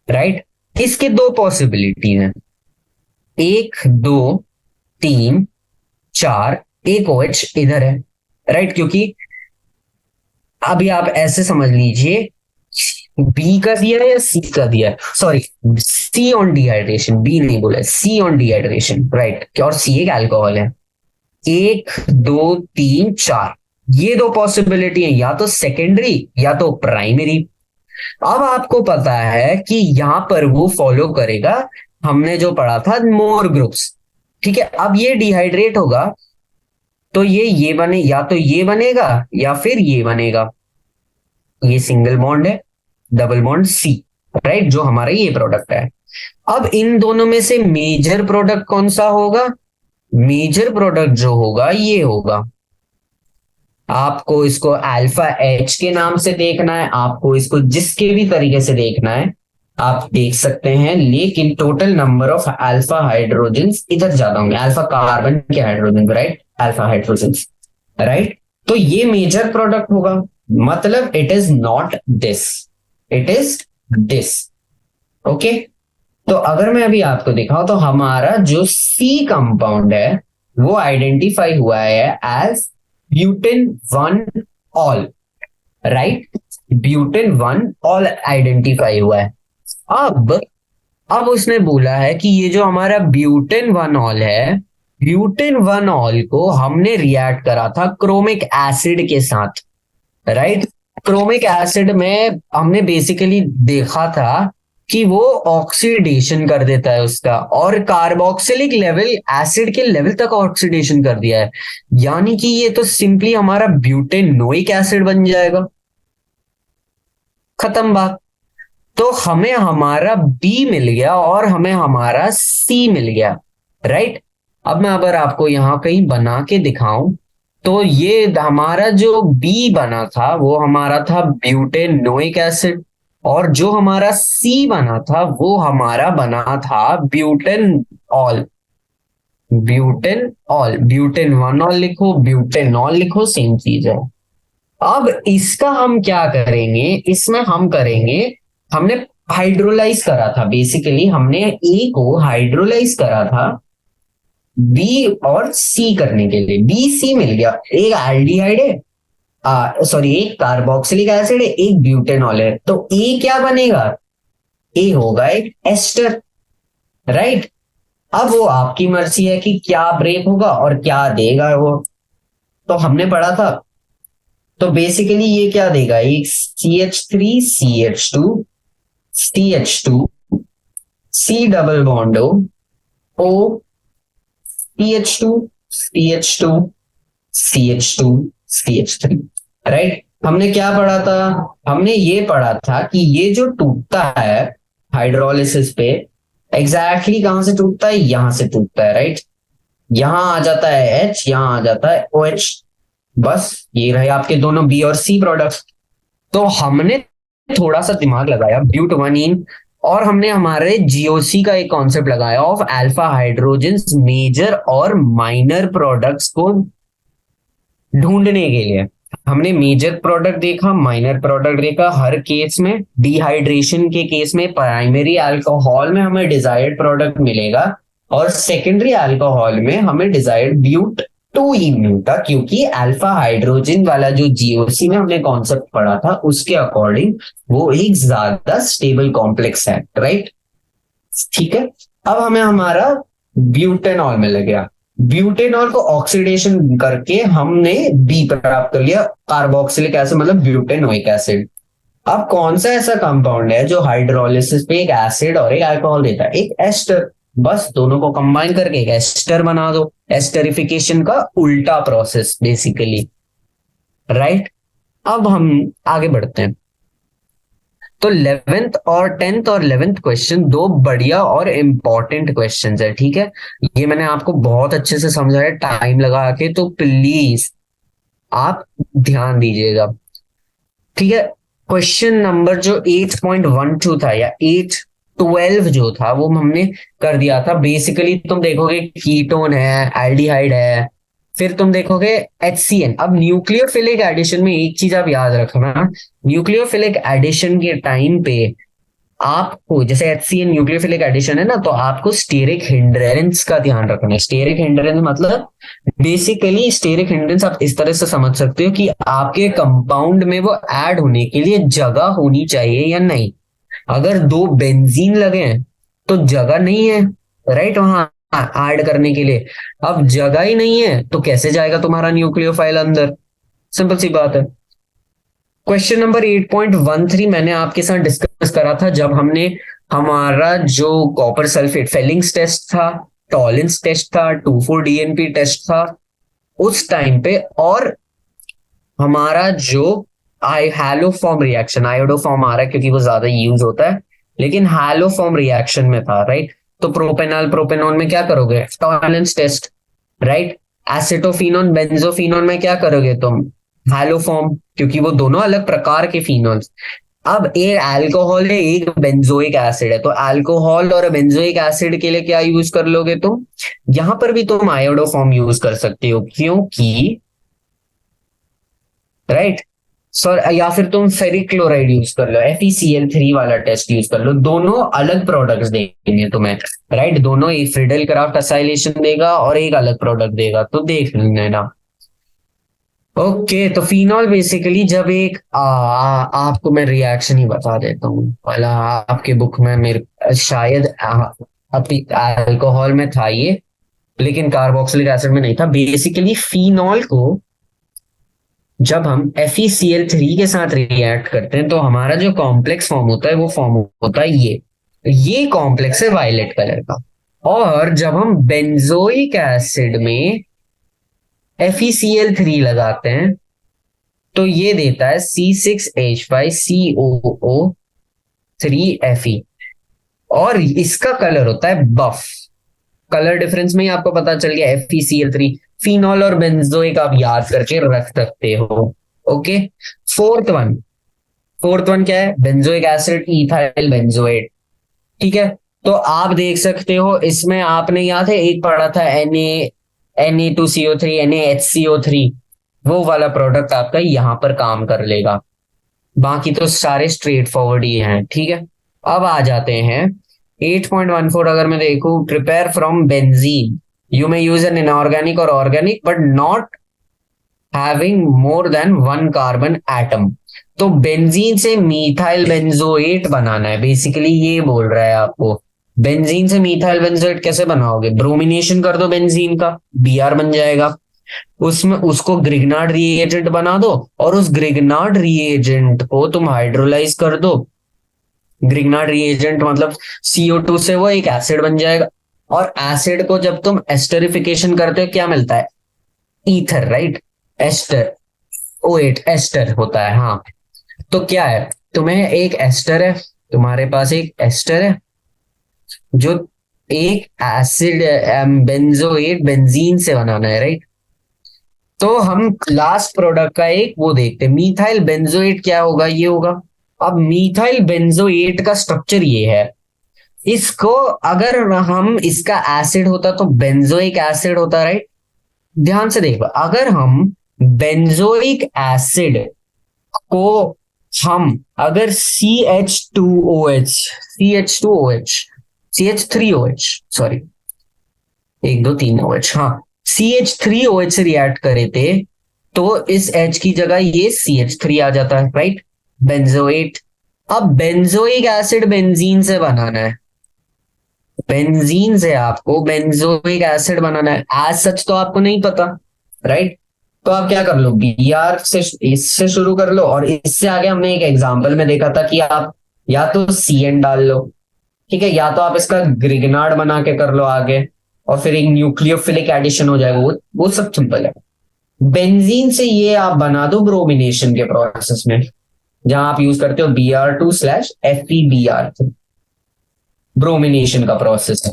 Speaker 1: राइट। इसके दो पॉसिबिलिटी हैं, 1 2 3 4, एक OH इधर है, राइट। क्योंकि अभी आप ऐसे समझ लीजिए, बी का दिया है या सी का दिया है, sorry, C on dehydration, B नहीं बोला, सी ऑन डिहाइड्रेशन, राइट। और सी एक अल्कोहल है। 1 2 3 4, ये दो पॉसिबिलिटी है, या तो सेकेंडरी या तो प्राइमरी। अब आपको पता है कि यहां पर वो फॉलो करेगा, हमने जो पढ़ा था मोर ग्रुप्स, ठीक है। अब ये डिहाइड्रेट होगा तो ये बने, या तो ये बनेगा या फिर ये बनेगा, ये सिंगल बॉन्ड है, डबल बॉन्ड सी, राइट, जो हमारा ये प्रोडक्ट है। अब इन दोनों में से मेजर प्रोडक्ट कौन सा होगा, मेजर प्रोडक्ट जो होगा ये होगा, आपको इसको अल्फा एच के नाम से देखना है, आपको इसको जिसके भी तरीके से देखना है आप देख सकते हैं, लेकिन total number of alpha hydrogen इधर ज्यादा होंगे, अल्फा कार्बन के hydrogen, right, alpha hydrogen, right. तो ये मेजर प्रोडक्ट होगा, मतलब it is not this, it is this. Okay, तो अगर मैं अभी आपको दिखाऊं तो हमारा जो सी कंपाउंड है वो आइडेंटिफाई हुआ है as butane 1 ol, right, butane 1 ol identify हुआ है। अब उसने बोला है कि ये जो हमारा ब्यूटेन 1 ऑल है, ब्यूटेन 1 ऑल को हमने रिएक्ट करा था क्रोमिक एसिड के साथ, राइट। क्रोमिक एसिड में हमने बेसिकली देखा था कि वो ऑक्सीडेशन कर देता है उसका, और कार्बोक्सिलिक लेवल एसिड के लेवल तक ऑक्सीडेशन कर दिया है, यानी कि ये तो सिंपली हमारा ब्यूटेनोइक एसिड बन जाएगा, खत्म बात। तो हमें हमारा बी मिल गया और हमें हमारा सी मिल गया, राइट। अब मैं अगर आपको यहां कहीं बना के दिखाऊं तो ये हमारा जो बी बना था वो हमारा था ब्यूटेनोइक एसिड, और जो हमारा सी बना था वो हमारा बना था butane all, butane all, butane 1 all लिखो, ब्यूटेनॉल लिखो, सेम चीज है। अब इसका हम क्या करेंगे, इसमें हम करेंगे, हमने हाइड्रोलाइज करा था, बेसिकली हमने ए को हाइड्रोलाइज करा था बी और सी करने के लिए, बी सी मिल गया, एक एल्डिहाइड है, सॉरी, एक कार्बोक्सिलिक एसिड है, एक ब्यूटेनॉल है, तो ए क्या बनेगा, ए होगा एक एस्टर, राइट। अब वो आपकी मर्जी है कि क्या ब्रेक होगा और क्या देगा वो, तो हमने पढ़ा था। तो बेसिकली ये क्या देगा, एक CH3 CH2 CH2 C double bond O CH2 CH2 CH2 CH3, right. हमने क्या पढ़ा था, हमने ये पढ़ा था कि ये जो टूटता है हाइड्रोलिसिस पे, एग्जैक्टली कहां से टूटता है, यहां से टूटता है, राइट। यहां आ जाता है H, यहां आ जाता है OH, बस ये रहे आपके दोनों बी और सी प्रोडक्ट्स। तो हमने थोड़ा सा दिमाग लगाया, ब्यूट 1 इन, और हमने हमारे जीओसी का एक कॉन्सेप्ट लगाया ऑफ अल्फा हाइड्रोजन मेजर और माइनर प्रोडक्ट्स को ढूंढने के लिए। हमने मेजर प्रोडक्ट देखा, माइनर प्रोडक्ट देखा, हर केस में डिहाइड्रेशन के केस में प्राइमरी अल्कोहल में हमें डिजायर्ड प्रोडक्ट मिलेगा और सेकेंडरी अल्कोहल में हमें डिजायर्ड ब्यूट 2 इन मिलता, क्योंकि अल्फा हाइड्रोजन वाला जो जीओसी में हमने कॉन्सेप्ट पढ़ा था उसके अकॉर्डिंग वो एक ज्यादा स्टेबल कॉम्प्लेक्स है, राइट। ठीक है, अब हमें हमारा ब्यूटेनॉल मिल गया, ब्यूटेनॉल को ऑक्सीडेशन करके हमने बी प्राप्त कर लिया, कार्बोक्सिलिक एसिड मतलब ब्यूटेनोइक एसिड। अब कौन सा ऐसा कंपाउंड है जो हाइड्रोलिसिस पे एक एसिड और एक अल्कोहल देता है, एक एस्टर, बस दोनों को कंबाइन करके एक एस्टर बना दो, एस्टरिफिकेशन का उल्टा प्रोसेस बेसिकली, राइट। अब हम आगे बढ़ते हैं। तो 11th और 10th और 11th क्वेश्चन दो बढ़िया और इंपॉर्टेंट क्वेश्चंस है, ठीक है। ये मैंने आपको बहुत अच्छे से समझाया टाइम लगा के, तो प्लीज आप ध्यान दीजिएगा, ठीक है। क्वेश्चन नंबर जो 8.12 था या 8.12 जो था वो हमने कर दिया था। बेसिकली तुम देखोगे कीटोन है, एल्डिहाइड है, फिर तुम देखोगे HCN। अब न्यूक्लियोफिलिक एडिशन में एक चीज आप याद रखना, न्यूक्लियोफिलिक एडिशन के टाइम पे आपको, जैसे HCN न्यूक्लियोफिलिक एडिशन है ना, तो आपको स्टेरिक हिंड्रेंस का ध्यान रखना है। स्टेरिक हिंड्रेंस मतलब बेसिकली स्टेरिक हिंड्रेंस आप इस तरह से समझ सकते हो कि आपके कंपाउंड में वो ऐड होने के लिए जगह होनी चाहिए या नहीं। अगर दो बेंजीन लगे हैं तो जगह नहीं है, राइट, वहां ऐड करने के लिए। अब जगह ही नहीं है तो कैसे जाएगा तुम्हारा न्यूक्लियोफाइल अंदर? सिंपल सी बात है। क्वेश्चन नंबर 8.13 मैंने आपके साथ डिस्कस करा था जब हमने हमारा जो कॉपर सल्फेट फेलिंग्स टेस्ट था, टॉलेंस टेस्ट था, 2,4-DNP टेस्ट था उस टाइम पे, और हमारा जो आई हैलोफॉर्म रिएक्शन, आयोडोफॉर्म आ रहा है क्योंकि वो ज्यादा यूज होता है, लेकिन हैलोफॉर्म रिएक्शन में था, राइट। तो प्रोपेनॉल प्रोपेनॉन में क्या करोगे? Tollens test, right. Acetophenone benzophenone में क्या करोगे तुम? हैलोफॉर्म, क्योंकि वो दोनों अलग प्रकार के फिनोल्स। अब एक अल्कोहल है, एक बेंजोइक एसिड है, तो अल्कोहल और बेंजोइक एसिड के लिए क्या यूज कर लोगे तुम? यहां पर भी तुम आयोडोफॉर्म यूज कर सकते हो, क्योंकि, राइट, सर, या फिर तुम फेरिक क्लोराइड यूज कर लो, FeCl3 वाला टेस्ट यूज कर लो। दोनों अलग प्रोडक्ट्स देंगे तुम्हें, राइट। दोनों एक फ्रिडल क्राफ्ट असाइलेशन देगा और एक अलग प्रोडक्ट देगा, तो देख लेना। ओके, तो फिनॉल बेसिकली जब एक आपको मैं रिएक्शन ही बता देता हूँ वाला, आपके बुक में मेरे शायद अल्कोहल में था ये, लेकिन कार्बोक्सिलिक एसिड में नहीं था। बेसिकली फिनॉल को जब हम FeCl3 के साथ रिएक्ट करते हैं तो हमारा जो कॉम्प्लेक्स फॉर्म होता है वो फॉर्म होता है ये कॉम्प्लेक्स है वायलेट कलर का। और जब हम बेंजोइक एसिड में FeCl3 लगाते हैं तो ये देता है C6H5COO3Fe, और इसका कलर होता है बफ। कलर डिफरेंस में ही आपको पता चल गया FeCl3। फिनॉल और बेंजोइक आप याद करके रख सकते हो। ओके, फोर्थ वन क्या है? बेंजोइक एसिड इथाइल बेंजोएट, ठीक है। तो आप देख सकते हो इसमें, आपने याद है एक पढ़ा था Na2CO3 NaHCO3, वो वाला प्रोडक्ट आपका यहां पर काम कर लेगा। बाकी तो सारे स्ट्रेट फॉरवर्ड ही हैं, ठीक है। अब आ जाते हैं 8.14। अगर मैं देखूं, prepare from benzene you may use an inorganic or organic but not having more than one carbon atom. तो बेंजीन से मीथाइल बेंजोएट बनाना है, बेसिकली ये बोल रहा है आपको। बेंजीन से मीथाइल बेंजोएट कैसे बनाओगे? ब्रोमिनेशन कर दो बेंजीन का, Br बन जाएगा। उसमें उसको ग्रिग्नार्ड रिएजेंट बना दो, और उस ग्रिग्नार्ड रिएजेंट को तुम हाइड्रोलाइज कर दो। ग्रिग्नार्ड रिएजेंट मतलब CO2 से वो एक एसिड बन जाएगा, और एसिड को जब तुम एस्टरिफिकेशन करते हो क्या मिलता है? Ether, right. Ester O8 ester होता है, हाँ। तो क्या है, तुम्हें एक एस्टर है, तुम्हारे पास एक एस्टर है जो एक एसिड बेंजोएट बेंजीन से बनाना है, राइट। तो हम लास्ट प्रोडक्ट का एक वो देखते हैं, मीथाइल बेंजोएट क्या होगा? ये होगा। अब मीथाइल बेंजोएट का स्ट्रक्चर ये है, इसको अगर हम, इसका एसिड होता तो बेंजोइक एसिड होता, राइट। ध्यान से देखो, अगर हम बेंजोइक एसिड को हम अगर CH3OH सॉरी, 1 2 3 OH, हाँ, CH3OH से रिएक्ट करे थे तो इस H की जगह ये CH3 आ जाता है, राइट, बेंजोएट। अब बेंजोइक एसिड बेंजीन से बनाना है, बेंजीन से आपको बेंजोइक एसिड बनाना है। एज सच तो आपको नहीं पता, राइट। तो आप क्या कर लो, Br से इससे शुरू कर लो, और इससे आगे हमने एक एग्जांपल में देखा था कि आप या तो CN डाल लो, ठीक है, या तो आप इसका ग्रिग्नार्ड बना के कर लो आगे, और फिर एक न्यूक्लियोफिलिक एडिशन हो जाएगा। वो सब सिंपल है। बेंजीन से ये आप बना दो ब्रोमिनेशन के प्रोसेस में, जहां आप यूज करते हो Br2/FeBr3, ब्रोमिनेशन का प्रोसेस है।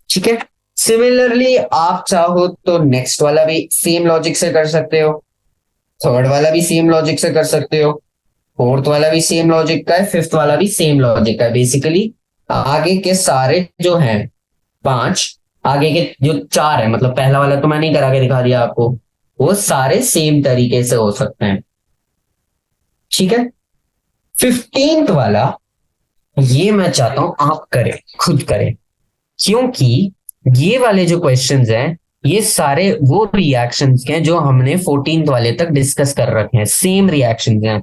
Speaker 1: ठीक है। सिमिलरली आप चाहो तो नेक्स्ट वाला भी सेम लॉजिक से कर सकते हो, थर्ड वाला भी सेम लॉजिक से कर सकते हो, फोर्थ वाला भी सेम लॉजिक का है, फिफ्थ वाला भी सेम लॉजिक का है। बेसिकली आगे के सारे जो हैं पांच, आगे के जो चार है, मतलब पहला वाला तो मैंने करा के दिखा दिया आपको, वो सारे सेम तरीके से हो सकते हैं। ठीक है। 15th वाला ये मैं चाहता हूं आप करें, खुद करें, क्योंकि ये वाले जो क्वेश्चंस हैं ये सारे वो रिएक्शंस के हैं जो हमने 14th वाले तक डिस्कस कर रखे हैं, सेम रिएक्शंस हैं।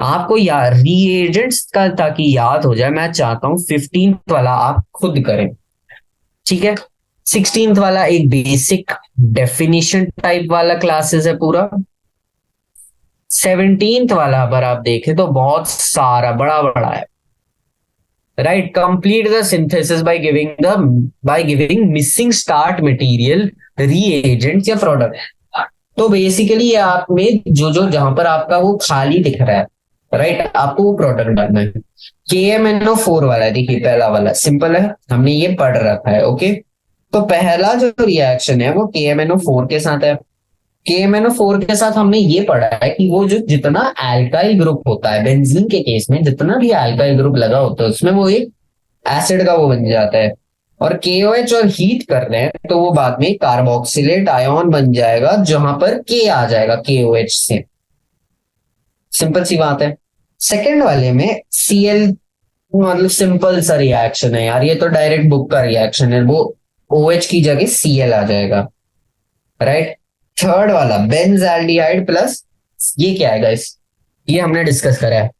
Speaker 1: आपको यार रिएजेंट्स का ताकि याद हो जाए, मैं चाहता हूं 15th वाला आप खुद करें। ठीक है। 16th वाला एक बेसिक डेफिनेशन टाइप वाला क्लासेस है पूरा। 17th वाला अगर आप देखें तो बहुत सारा बड़ा बड़ा है। Right, complete the synthesis by giving missing start material, reagent या प्रोडक्ट। तो बेसिकली ये आप में जो जो जहां पर आपका वो खाली दिख रहा है, राइट, आपको वो प्रोडक्ट डालना है। KMnO4 वाला है, देखिए पहला वाला सिंपल है, हमने ये पढ़ रखा है। ओके, तो पहला जो रिएक्शन है वो KMnO4 के साथ है। KMnO4 के साथ हमने ये पढ़ा है कि वो जो जितना एल्काइल ग्रुप होता है बेंजीन के केस में, जितना भी एल्काइल ग्रुप लगा होता है उसमें वो एक एसिड का वो बन जाता है। और KOH और हीट कर रहे हैं तो वो बाद में कार्बोक्सिलेट आयन बन जाएगा, जहां पर K आ जाएगा KOH से। सिंपल सी बात है। सेकेंड वाले में Cl, मतलब सिंपल सा रिएक्शन है यार, ये तो डायरेक्ट बुक का रिएक्शन है, वो OH की जगह Cl आ जाएगा। राइट। थर्ड वाला बेंजाल्डिहाइड प्लस, ये क्या है गाइस, ये हमने डिस्कस करा है।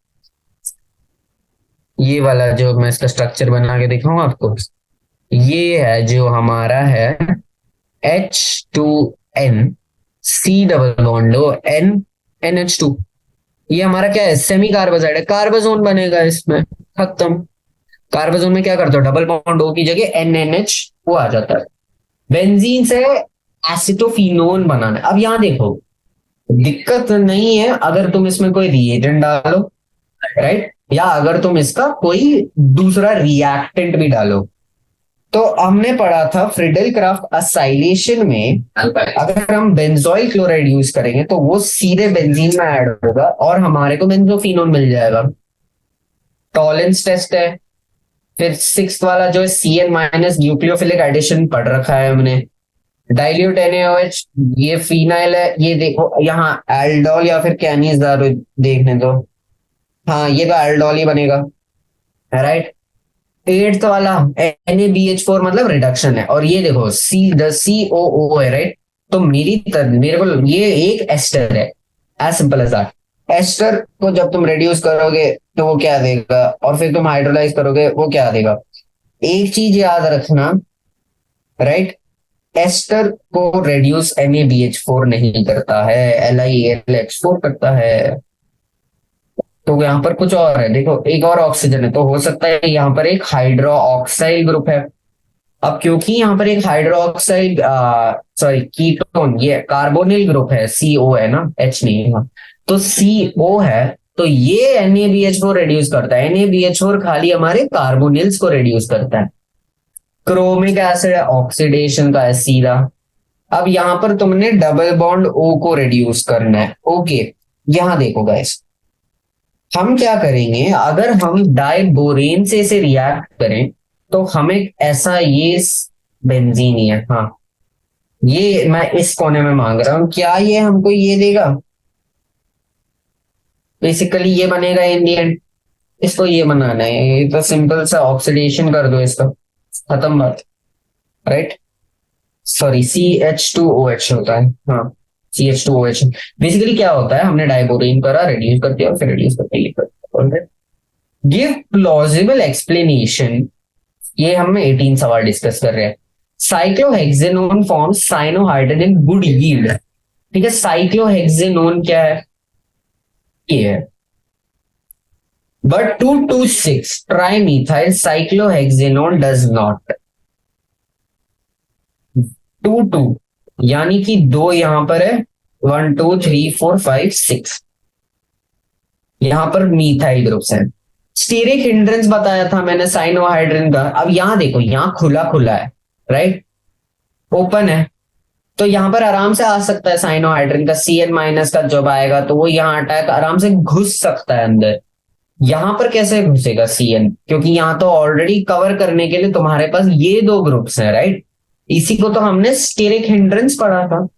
Speaker 1: ये वाला जो मैं इसका स्ट्रक्चर बना के दिखाऊंगा आपको, ये है जो हमारा है H2N C double bond N NH2। ये हमारा क्या है, सेमी कार्बोजाइड है, कार्बोजोन बनेगा इसमें, खत्म। कार्बोजोन में क्या करते हो, डबल बॉन्ड O की जगह NNH वो आ जाता है। बेंजीन से एसिटोफिनोन बनाना है। अब यहां देखो, दिक्कत नहीं है अगर तुम इसमें कोई रिएजेंट डालो, राइट, या अगर तुम इसका कोई दूसरा रिएक्टेंट भी डालो। तो हमने पढ़ा था फ्रिडेल क्राफ्ट असाइलेशन में, अगर हम बेंजोइल क्लोराइड यूज करेंगे तो वो सीधे बेंजीन में ऐड होगा और हमारे को बेंजोफिनोन मिल जाएगा। टॉलेंस टेस्ट है। फिर सिक्स्थ वाला जो है CN- न्यूक्लियोफिलिक एडिशन पढ़ रखा है हमने। डाइल्यूट NaOH, ये फिनाइल है, ये देखो यहाँ एल्डोल या फिर कैनिस देखने दो, हाँ ये तो एल्डोल ही बनेगा। राइट। एट्थ वाला NaBH4 मतलब रिडक्शन है, और ये देखो COO है, राइट। तो मेरे को ये एक एस्टर है, as simple as that. Ester को जब तुम रिड्यूस करोगे तो वो क्या देगा, और फिर तुम हाइड्रोलाइज करोगे वो क्या देगा। एक चीज याद रखना, राइट, एस्टर को रेड्यूस NaBH4 नहीं करता है, LiAlH4 करता है। तो यहाँ पर कुछ और है, देखो एक और ऑक्सीजन है, तो हो सकता है यहाँ पर एक हाइड्रोक्साइल ग्रुप है। अब क्योंकि यहाँ पर एक हाइड्रोक्साइल सॉरी कीटोन, ये कार्बोनिल ग्रुप है, CO है ना, H नहीं है, तो CO है, तो ये NaBH4 रिड्यूस करता है। NaBH4 खाली हमारे कार्बोनिल्स को रिड्यूस करता है। क्रोमिक एसिड ऑक्सीडेशन का है सीधा। अब यहां पर तुमने डबल बॉन्ड O को रिड्यूस करना है। ओके, यहां देखो गाइस, हम क्या करेंगे, अगर हम डाइबोरेन से इसे रिएक्ट करें तो हमें ऐसा ये बेंजीन ही है, हाँ ये मैं इस कोने में मांग रहा हूं, क्या ये हमको ये देगा, बेसिकली ये बनेगा इन दी एंड। इसको ये बनाना है, ये तो सिंपल सा ऑक्सीडेशन कर दो इसका, खत्म बात। राइट, सॉरी CH2OH होता है, हाँ CH2OH। बेसिकली क्या होता है, हमने डाइबोरेन करा, रिड्यूस कर दिया, फिर रिड्यूस करके ये कर। गिव प्लॉजिबल एक्सप्लेनेशन, ये हम 18 सवाल डिस्कस कर रहे हैं। Cyclohexanone form cyanohydrogen good yield. ठीक है, साइक्लोहेक्सेनोन क्या है, ये है। But 2,2,6 trimethyl cyclohexanone does not. 2,2 यानी कि 2 यहां पर है 1 2 3 4 5 6, यहां पर मीथाइल ग्रुप्स हैं। स्टीरिक हिंड्रेंस बताया था मैंने साइनोहाइड्रिन का। अब यहां देखो, यहां खुला खुला है, राइट, ओपन है, तो यहां पर आराम से आ सकता है साइनोहाइड्रिन का Cn माइनस का जब आएगा तो वो यहाँ अटैक आराम से घुस सकता है अंदर। यहां पर कैसे घुसेगा Cn, क्योंकि यहां तो ऑलरेडी कवर करने के लिए तुम्हारे पास ये दो ग्रुप्स हैं, राइट। इसी को तो हमने स्टेरिक हिंड्रेंस पढ़ा था।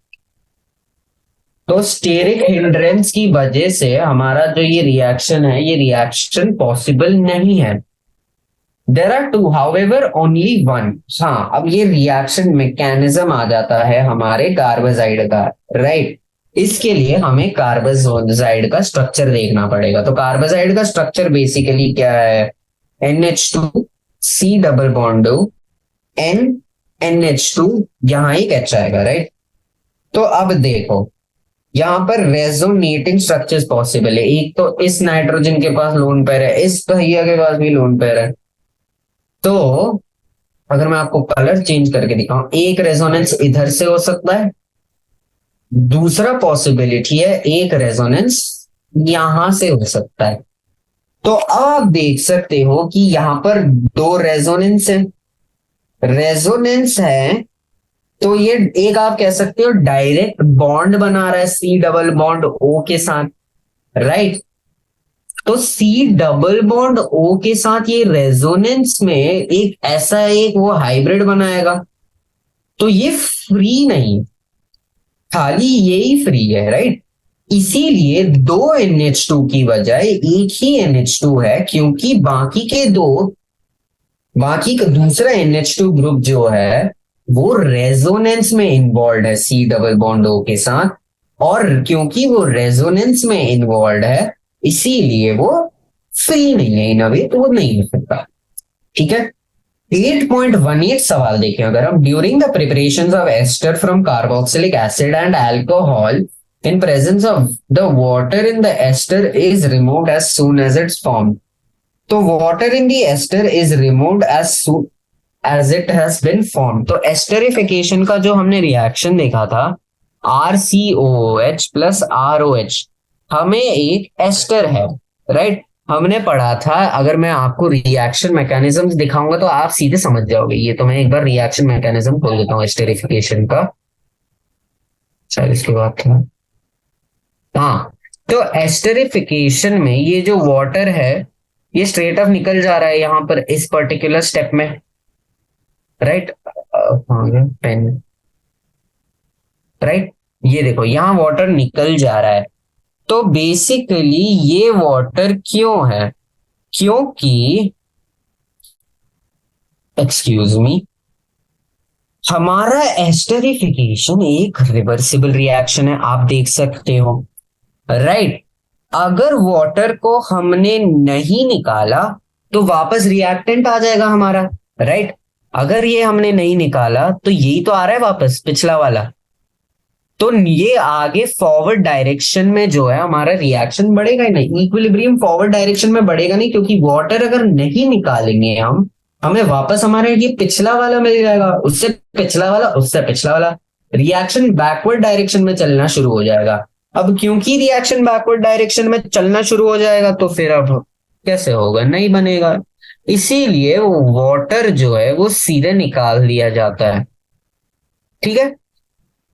Speaker 1: तो स्टेरिक हिंड्रेंस की वजह से हमारा जो ये रिएक्शन है, ये रिएक्शन पॉसिबल नहीं है। There are two, however only one. हाँ, अब ये रिएक्शन मैकेनिज्म आ जाता है हमारे कार्बाजाइड का, राइट। इसके लिए हमें कार्बाजाइड का स्ट्रक्चर देखना पड़ेगा। तो कार्बाजाइड का स्ट्रक्चर बेसिकली क्या है, NH2 C double bond N NH2, यहां एक H आएगा, राइट। तो अब देखो, यहां पर रेजोनेटिंग स्ट्रक्चर्स पॉसिबल है। एक तो इस नाइट्रोजन के पास लोन पेयर है, इस भैया के पास भी लोन पेयर है। तो अगर मैं आपको कलर चेंज करके दिखाऊं, एक रेजोनेंस इधर से हो सकता है, दूसरा पॉसिबिलिटी है एक रेजोनेंस यहां से हो सकता है। तो आप देख सकते हो कि यहां पर दो रेजोनेंस है, रेजोनेंस है, तो ये एक आप कह सकते हो डायरेक्ट बॉन्ड बना रहा है C डबल बॉन्ड O के साथ, राइट। तो C डबल बॉन्ड O के साथ ये रेजोनेंस में एक ऐसा एक वो हाइब्रिड बनाएगा। तो ये फ्री नहीं, खाली यही फ्री है, राइट। इसीलिए दो NH2 की बजाय एक ही NH2 है, क्योंकि बाकी का दूसरा NH2 ग्रुप जो है वो रेजोनेंस में इन्वॉल्व है C डबल बॉन्ड O के साथ, और क्योंकि वो रेजोनेंस में इन्वॉल्व है इसीलिए वो फ्री नहीं है इन अवे, तो वो नहीं हो सकता, ठीक है। 8.18 सवाल देखें अगर हम, during the preparation of ester from carboxylic acid and alcohol in presence of the water in the ester is removed as soon as it's formed. तो water in the ester is removed as soon as it has been formed. तो esterification का जो हमने reaction देखा था RCOOH plus ROH, हमें एक ester है, राइट। हमने पढ़ा था, अगर मैं आपको रिएक्शन मैकेनिज्म दिखाऊंगा तो आप सीधे समझ जाओगे। ये तो मैं एक बार रिएक्शन मैकेनिज्म खोल देता हूँ एस्टेरिफिकेशन का, शायद इसके बाद था, हाँ। तो एस्टेरिफिकेशन में ये जो वाटर है ये स्ट्रेट ऑफ निकल जा रहा है यहां पर इस पर्टिकुलर स्टेप में, राइट। पेन, राइट, ये देखो यहां वाटर निकल जा रहा है। तो बेसिकली ये वाटर क्यों है, क्योंकि एक्सक्यूज मी, हमारा एस्टेरिफिकेशन एक रिवर्सिबल रिएक्शन है, आप देख सकते हो, राइट। अगर वाटर को हमने नहीं निकाला तो वापस रिएक्टेंट आ जाएगा हमारा, राइट। अगर ये हमने नहीं निकाला तो यही तो आ रहा है वापस पिछला वाला, तो ये आगे फॉरवर्ड डायरेक्शन में जो है हमारा रिएक्शन बढ़ेगा ही नहीं, इक्विलिब्रियम फॉरवर्ड डायरेक्शन में बढ़ेगा नहीं, क्योंकि वाटर अगर नहीं निकालेंगे हम, हमें वापस हमारे ये पिछला वाला मिल जाएगा, उससे पिछला वाला, उससे पिछला वाला, रिएक्शन बैकवर्ड डायरेक्शन में चलना शुरू हो जाएगा। अब क्योंकि रिएक्शन बैकवर्ड डायरेक्शन में चलना शुरू हो जाएगा तो फिर अब कैसे होगा, नहीं बनेगा। इसीलिए वो वाटर जो है वो सीधे निकाल दिया जाता है, ठीक है।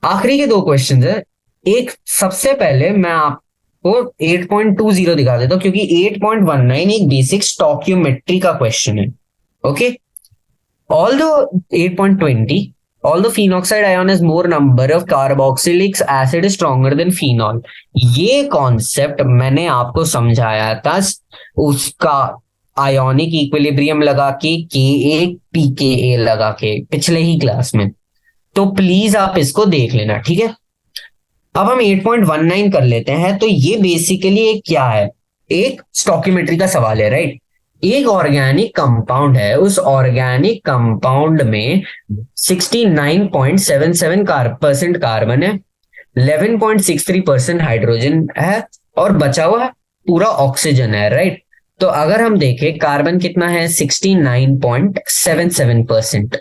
Speaker 1: आखिरी के दो क्वेश्चन है। एक सबसे पहले मैं आपको 8.20 दिखा देता हूं, क्योंकि 8.19 एक बेसिक स्टोकियोमेट्री का क्वेश्चन है, okay. Although 8.20, although phenoxide ion has more number of carboxylic acid is stronger than phenol, ये कॉन्सेप्ट मैंने आपको समझाया था उसका आयोनिक इक्विलिब्रियम लगा के Ka pKa लगा के पिछले ही क्लास में, तो प्लीज आप इसको देख लेना, ठीक है। अब हम 8.19 कर लेते हैं। तो ये बेसिकली एक क्या है, एक स्टोकियोमेट्री का सवाल है, राइट। एक ऑर्गेनिक कंपाउंड है, उस ऑर्गेनिक कंपाउंड में 69.77% कार्बन है, 11.63% हाइड्रोजन है और बचा हुआ पूरा ऑक्सीजन है, राइट। तो अगर हम देखें कार्बन कितना है 69.77%,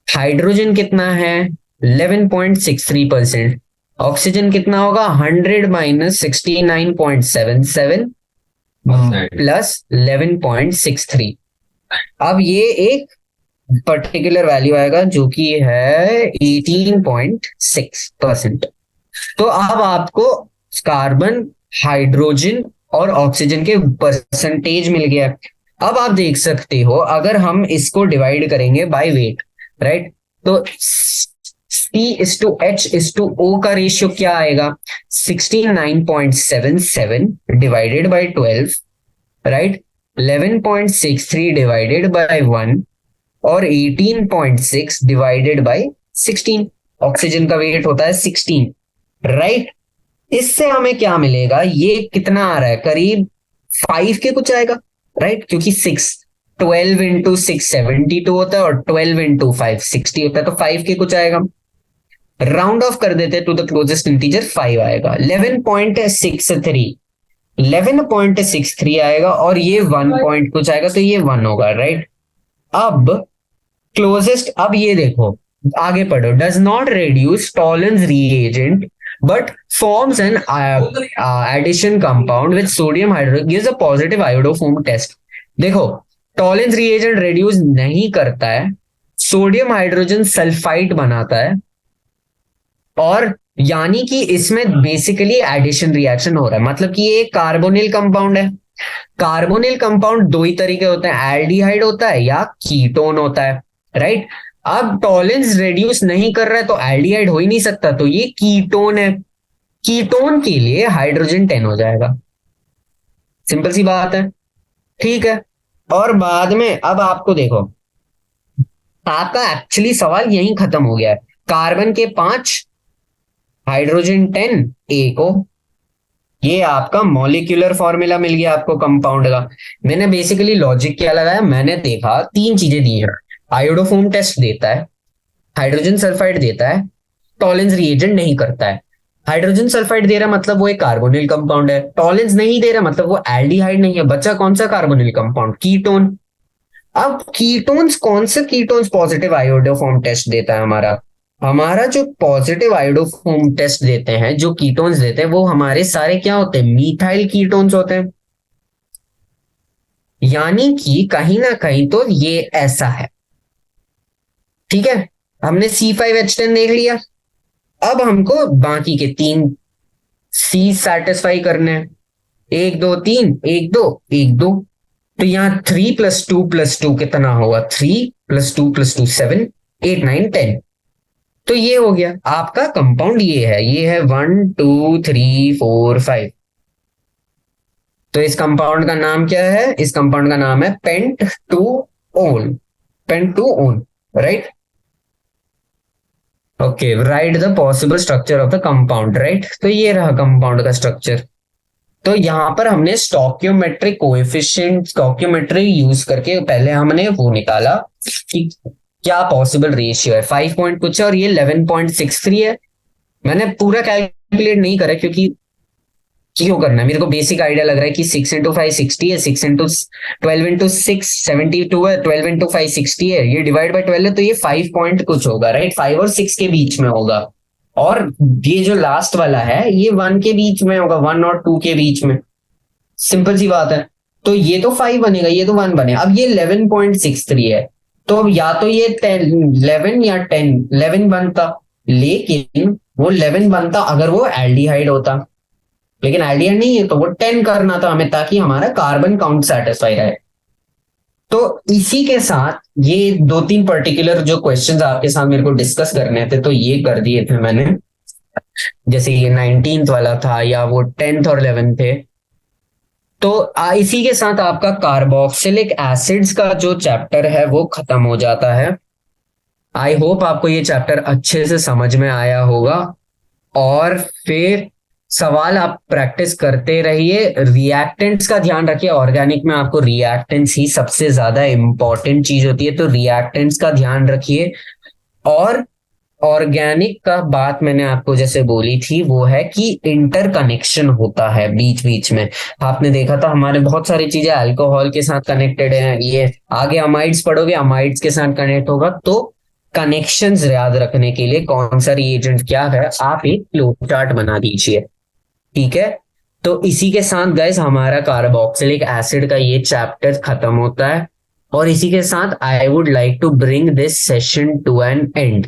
Speaker 1: हाइड्रोजन कितना है 11.63%, ऑक्सीजन कितना होगा 100 माइनस 69.77 प्लस 11.63। अब ये एक पर्टिकुलर वैल्यू आएगा जो कि है 18.6%। तो अब आपको कार्बन, हाइड्रोजन और ऑक्सीजन के परसेंटेज मिल गया। अब आप देख सकते हो अगर हम इसको डिवाइड करेंगे बाय वेट, राइट, तो C/H/O का रेशियो क्या आएगा 69.77 divided by 12, right, 11.63 divided by 1 और 18.6 डिवाइडेड बाय 16। ऑक्सीजन का वेट होता है 16, राइट। इससे हमें क्या मिलेगा, ये कितना आ रहा है करीब 5 के कुछ आएगा, राइट, क्योंकि 12 इंटू 6 72 होता है और 12 इंटू 5 60 होता है, तो 5 के कुछ आएगा। राउंड ऑफ कर देते टू द क्लोजेस्ट इंटीजर 5 आएगा। 11.63 आएगा और ये 1 पॉइंट कुछ आएगा, तो ये 1 होगा, राइट। अब क्लोजेस्ट, अब ये देखो आगे पढ़ो, does not reduce Tollens reagent but forms an addition compound with sodium hydrogen gives a positive iodoform test। देखो टॉलेंस reagent reduce नहीं करता है, सोडियम हाइड्रोजन सल्फाइड बनाता है, और यानी कि इसमें बेसिकली एडिशन रिएक्शन हो रहा है, मतलब कि ये कार्बोनिल कंपाउंड है। कार्बोनिल कंपाउंड दो ही तरीके होते हैं, एल्डिहाइड होता है या कीटोन होता है, राइट। अब टॉलेंस रेड्यूस नहीं कर रहा है तो एल्डिहाइड हो ही नहीं सकता, तो ये कीटोन है। कीटोन के लिए हाइड्रोजन 10 हो जाएगा, सिंपल सी बात है, ठीक है। और बाद में अब आपको देखो, आपका एक्चुअली सवाल यहीं खत्म हो गया है। कार्बन के 5, हाइड्रोजन 10, ए को, ये आपका मॉलिक्यूलर फॉर्मूला मिल गया आपको कंपाउंड का। मैंने बेसिकली लॉजिक क्या लगाया, मैंने देखा 3 चीजें दी है, आयोडोफोम टेस्ट देता है, हाइड्रोजन सल्फाइड देता है, टॉलेंस रिएजेंट नहीं करता है। हाइड्रोजन सल्फाइड दे रहा मतलब वो एक कार्बोनिल कंपाउंड है, टॉलेंस नहीं दे रहा मतलब वो एल्डिहाइड नहीं है, बच्चा कौन सा कार्बोनिल कंपाउंड, कीटोन। अब कीटोन्स, कौन सा कीटोन्स पॉजिटिव आयोडोफॉर्म टेस्ट देता है हमारा, हमारा जो पॉजिटिव आयोडोफॉर्म टेस्ट देते हैं, जो कीटोन्स देते हैं, वो हमारे सारे क्या होते हैं, मीथाइल कीटोन्स होते हैं। यानी कि कहीं ना कहीं तो ये ऐसा है, ठीक है। हमने C5H10 देख लिया, अब हमको बाकी के 3 C सेटिस्फाई करने हैं, 1 2 3 1 2 1 2। तो यहां 3 + 2 + 2 कितना होगा, 3 + 2 + 2 7 8 9 10। तो ये हो गया आपका कंपाउंड, ये है 1 2 3 4 5। तो इस कंपाउंड का नाम क्या है, इस कंपाउंड का नाम है पेंटूओन, पेंटूओन, right. Okay, right the possible structure of the compound, right. तो ये रहा कंपाउंड का स्ट्रक्चर। तो यहां पर हमने स्टोकियोमेट्रिक कोएफिशिएंट, स्टोकियोमेट्री यूज करके पहले हमने वो निकाला कि क्या पॉसिबल रेशियो है, 5 पॉइंट कुछ है और ये 11.63 है। मैंने पूरा कैलकुलेट नहीं करा क्योंकि क्यों करना है, मेरे को बेसिक आइडिया लग रहा है कि 6 × 5 60 है, 6 × 12 × 6 72 है, 12 × 5 60 है, ये डिवाइड बाय 12 है, तो ये 5 पॉइंट कुछ होगा, राइट, 5 और 6 के बीच में होगा। और ये जो लास्ट वाला है ये 1 के बीच में होगा, 1 और 2 के बीच में, सिंपल सी बात है। तो ये तो 5 बनेगा, ये तो 1 बनेगा। अब ये 11.63 है, तो या तो ये 11 या 11 बनता, लेकिन वो 11 बनता अगर वो एल्डिहाइड होता, लेकिन एल्डिहाइड नहीं है तो वो 10 करना था हमें, ताकि हमारा कार्बन काउंट सेटिस्फाई रहे। तो इसी के साथ ये 2-3 पर्टिकुलर जो क्वेश्चंस आपके साथ मेरे को डिस्कस करने थे, तो ये कर दिए थे मैंने, जैसे ये 19th वाला था या वो 10th और 11th थे। तो इसी के साथ आपका कार्बोक्सिलिक एसिड्स का जो चैप्टर है वो खत्म हो जाता है। आई होप आपको ये चैप्टर अच्छे से समझ में आया होगा, और फिर सवाल आप प्रैक्टिस करते रहिए। रिएक्टेंट्स का ध्यान रखिए, ऑर्गेनिक में आपको रिएक्टेंट्स ही सबसे ज्यादा इंपॉर्टेंट चीज होती है, तो रिएक्टेंट्स का ध्यान रखिए। और ऑर्गेनिक का बात मैंने आपको जैसे बोली थी वो है कि इंटरकनेक्शन होता है बीच बीच में। आपने देखा था हमारे बहुत सारी चीजें अल्कोहल के साथ कनेक्टेड हैं, ये आगे अमाइड्स पढ़ोगे, अमाइड्स के साथ कनेक्ट होगा, तो कनेक्शंस याद रखने के लिए कौन सा रिएजेंट क्या है, आप एक फ्लो चार्ट बना दीजिए। ठीक है, तो इसी के साथ गाइस हमारा कार्बोक्सिलिक एसिड का ये चैप्टर खत्म होता है, और इसी के साथ I would like to bring this session to an and.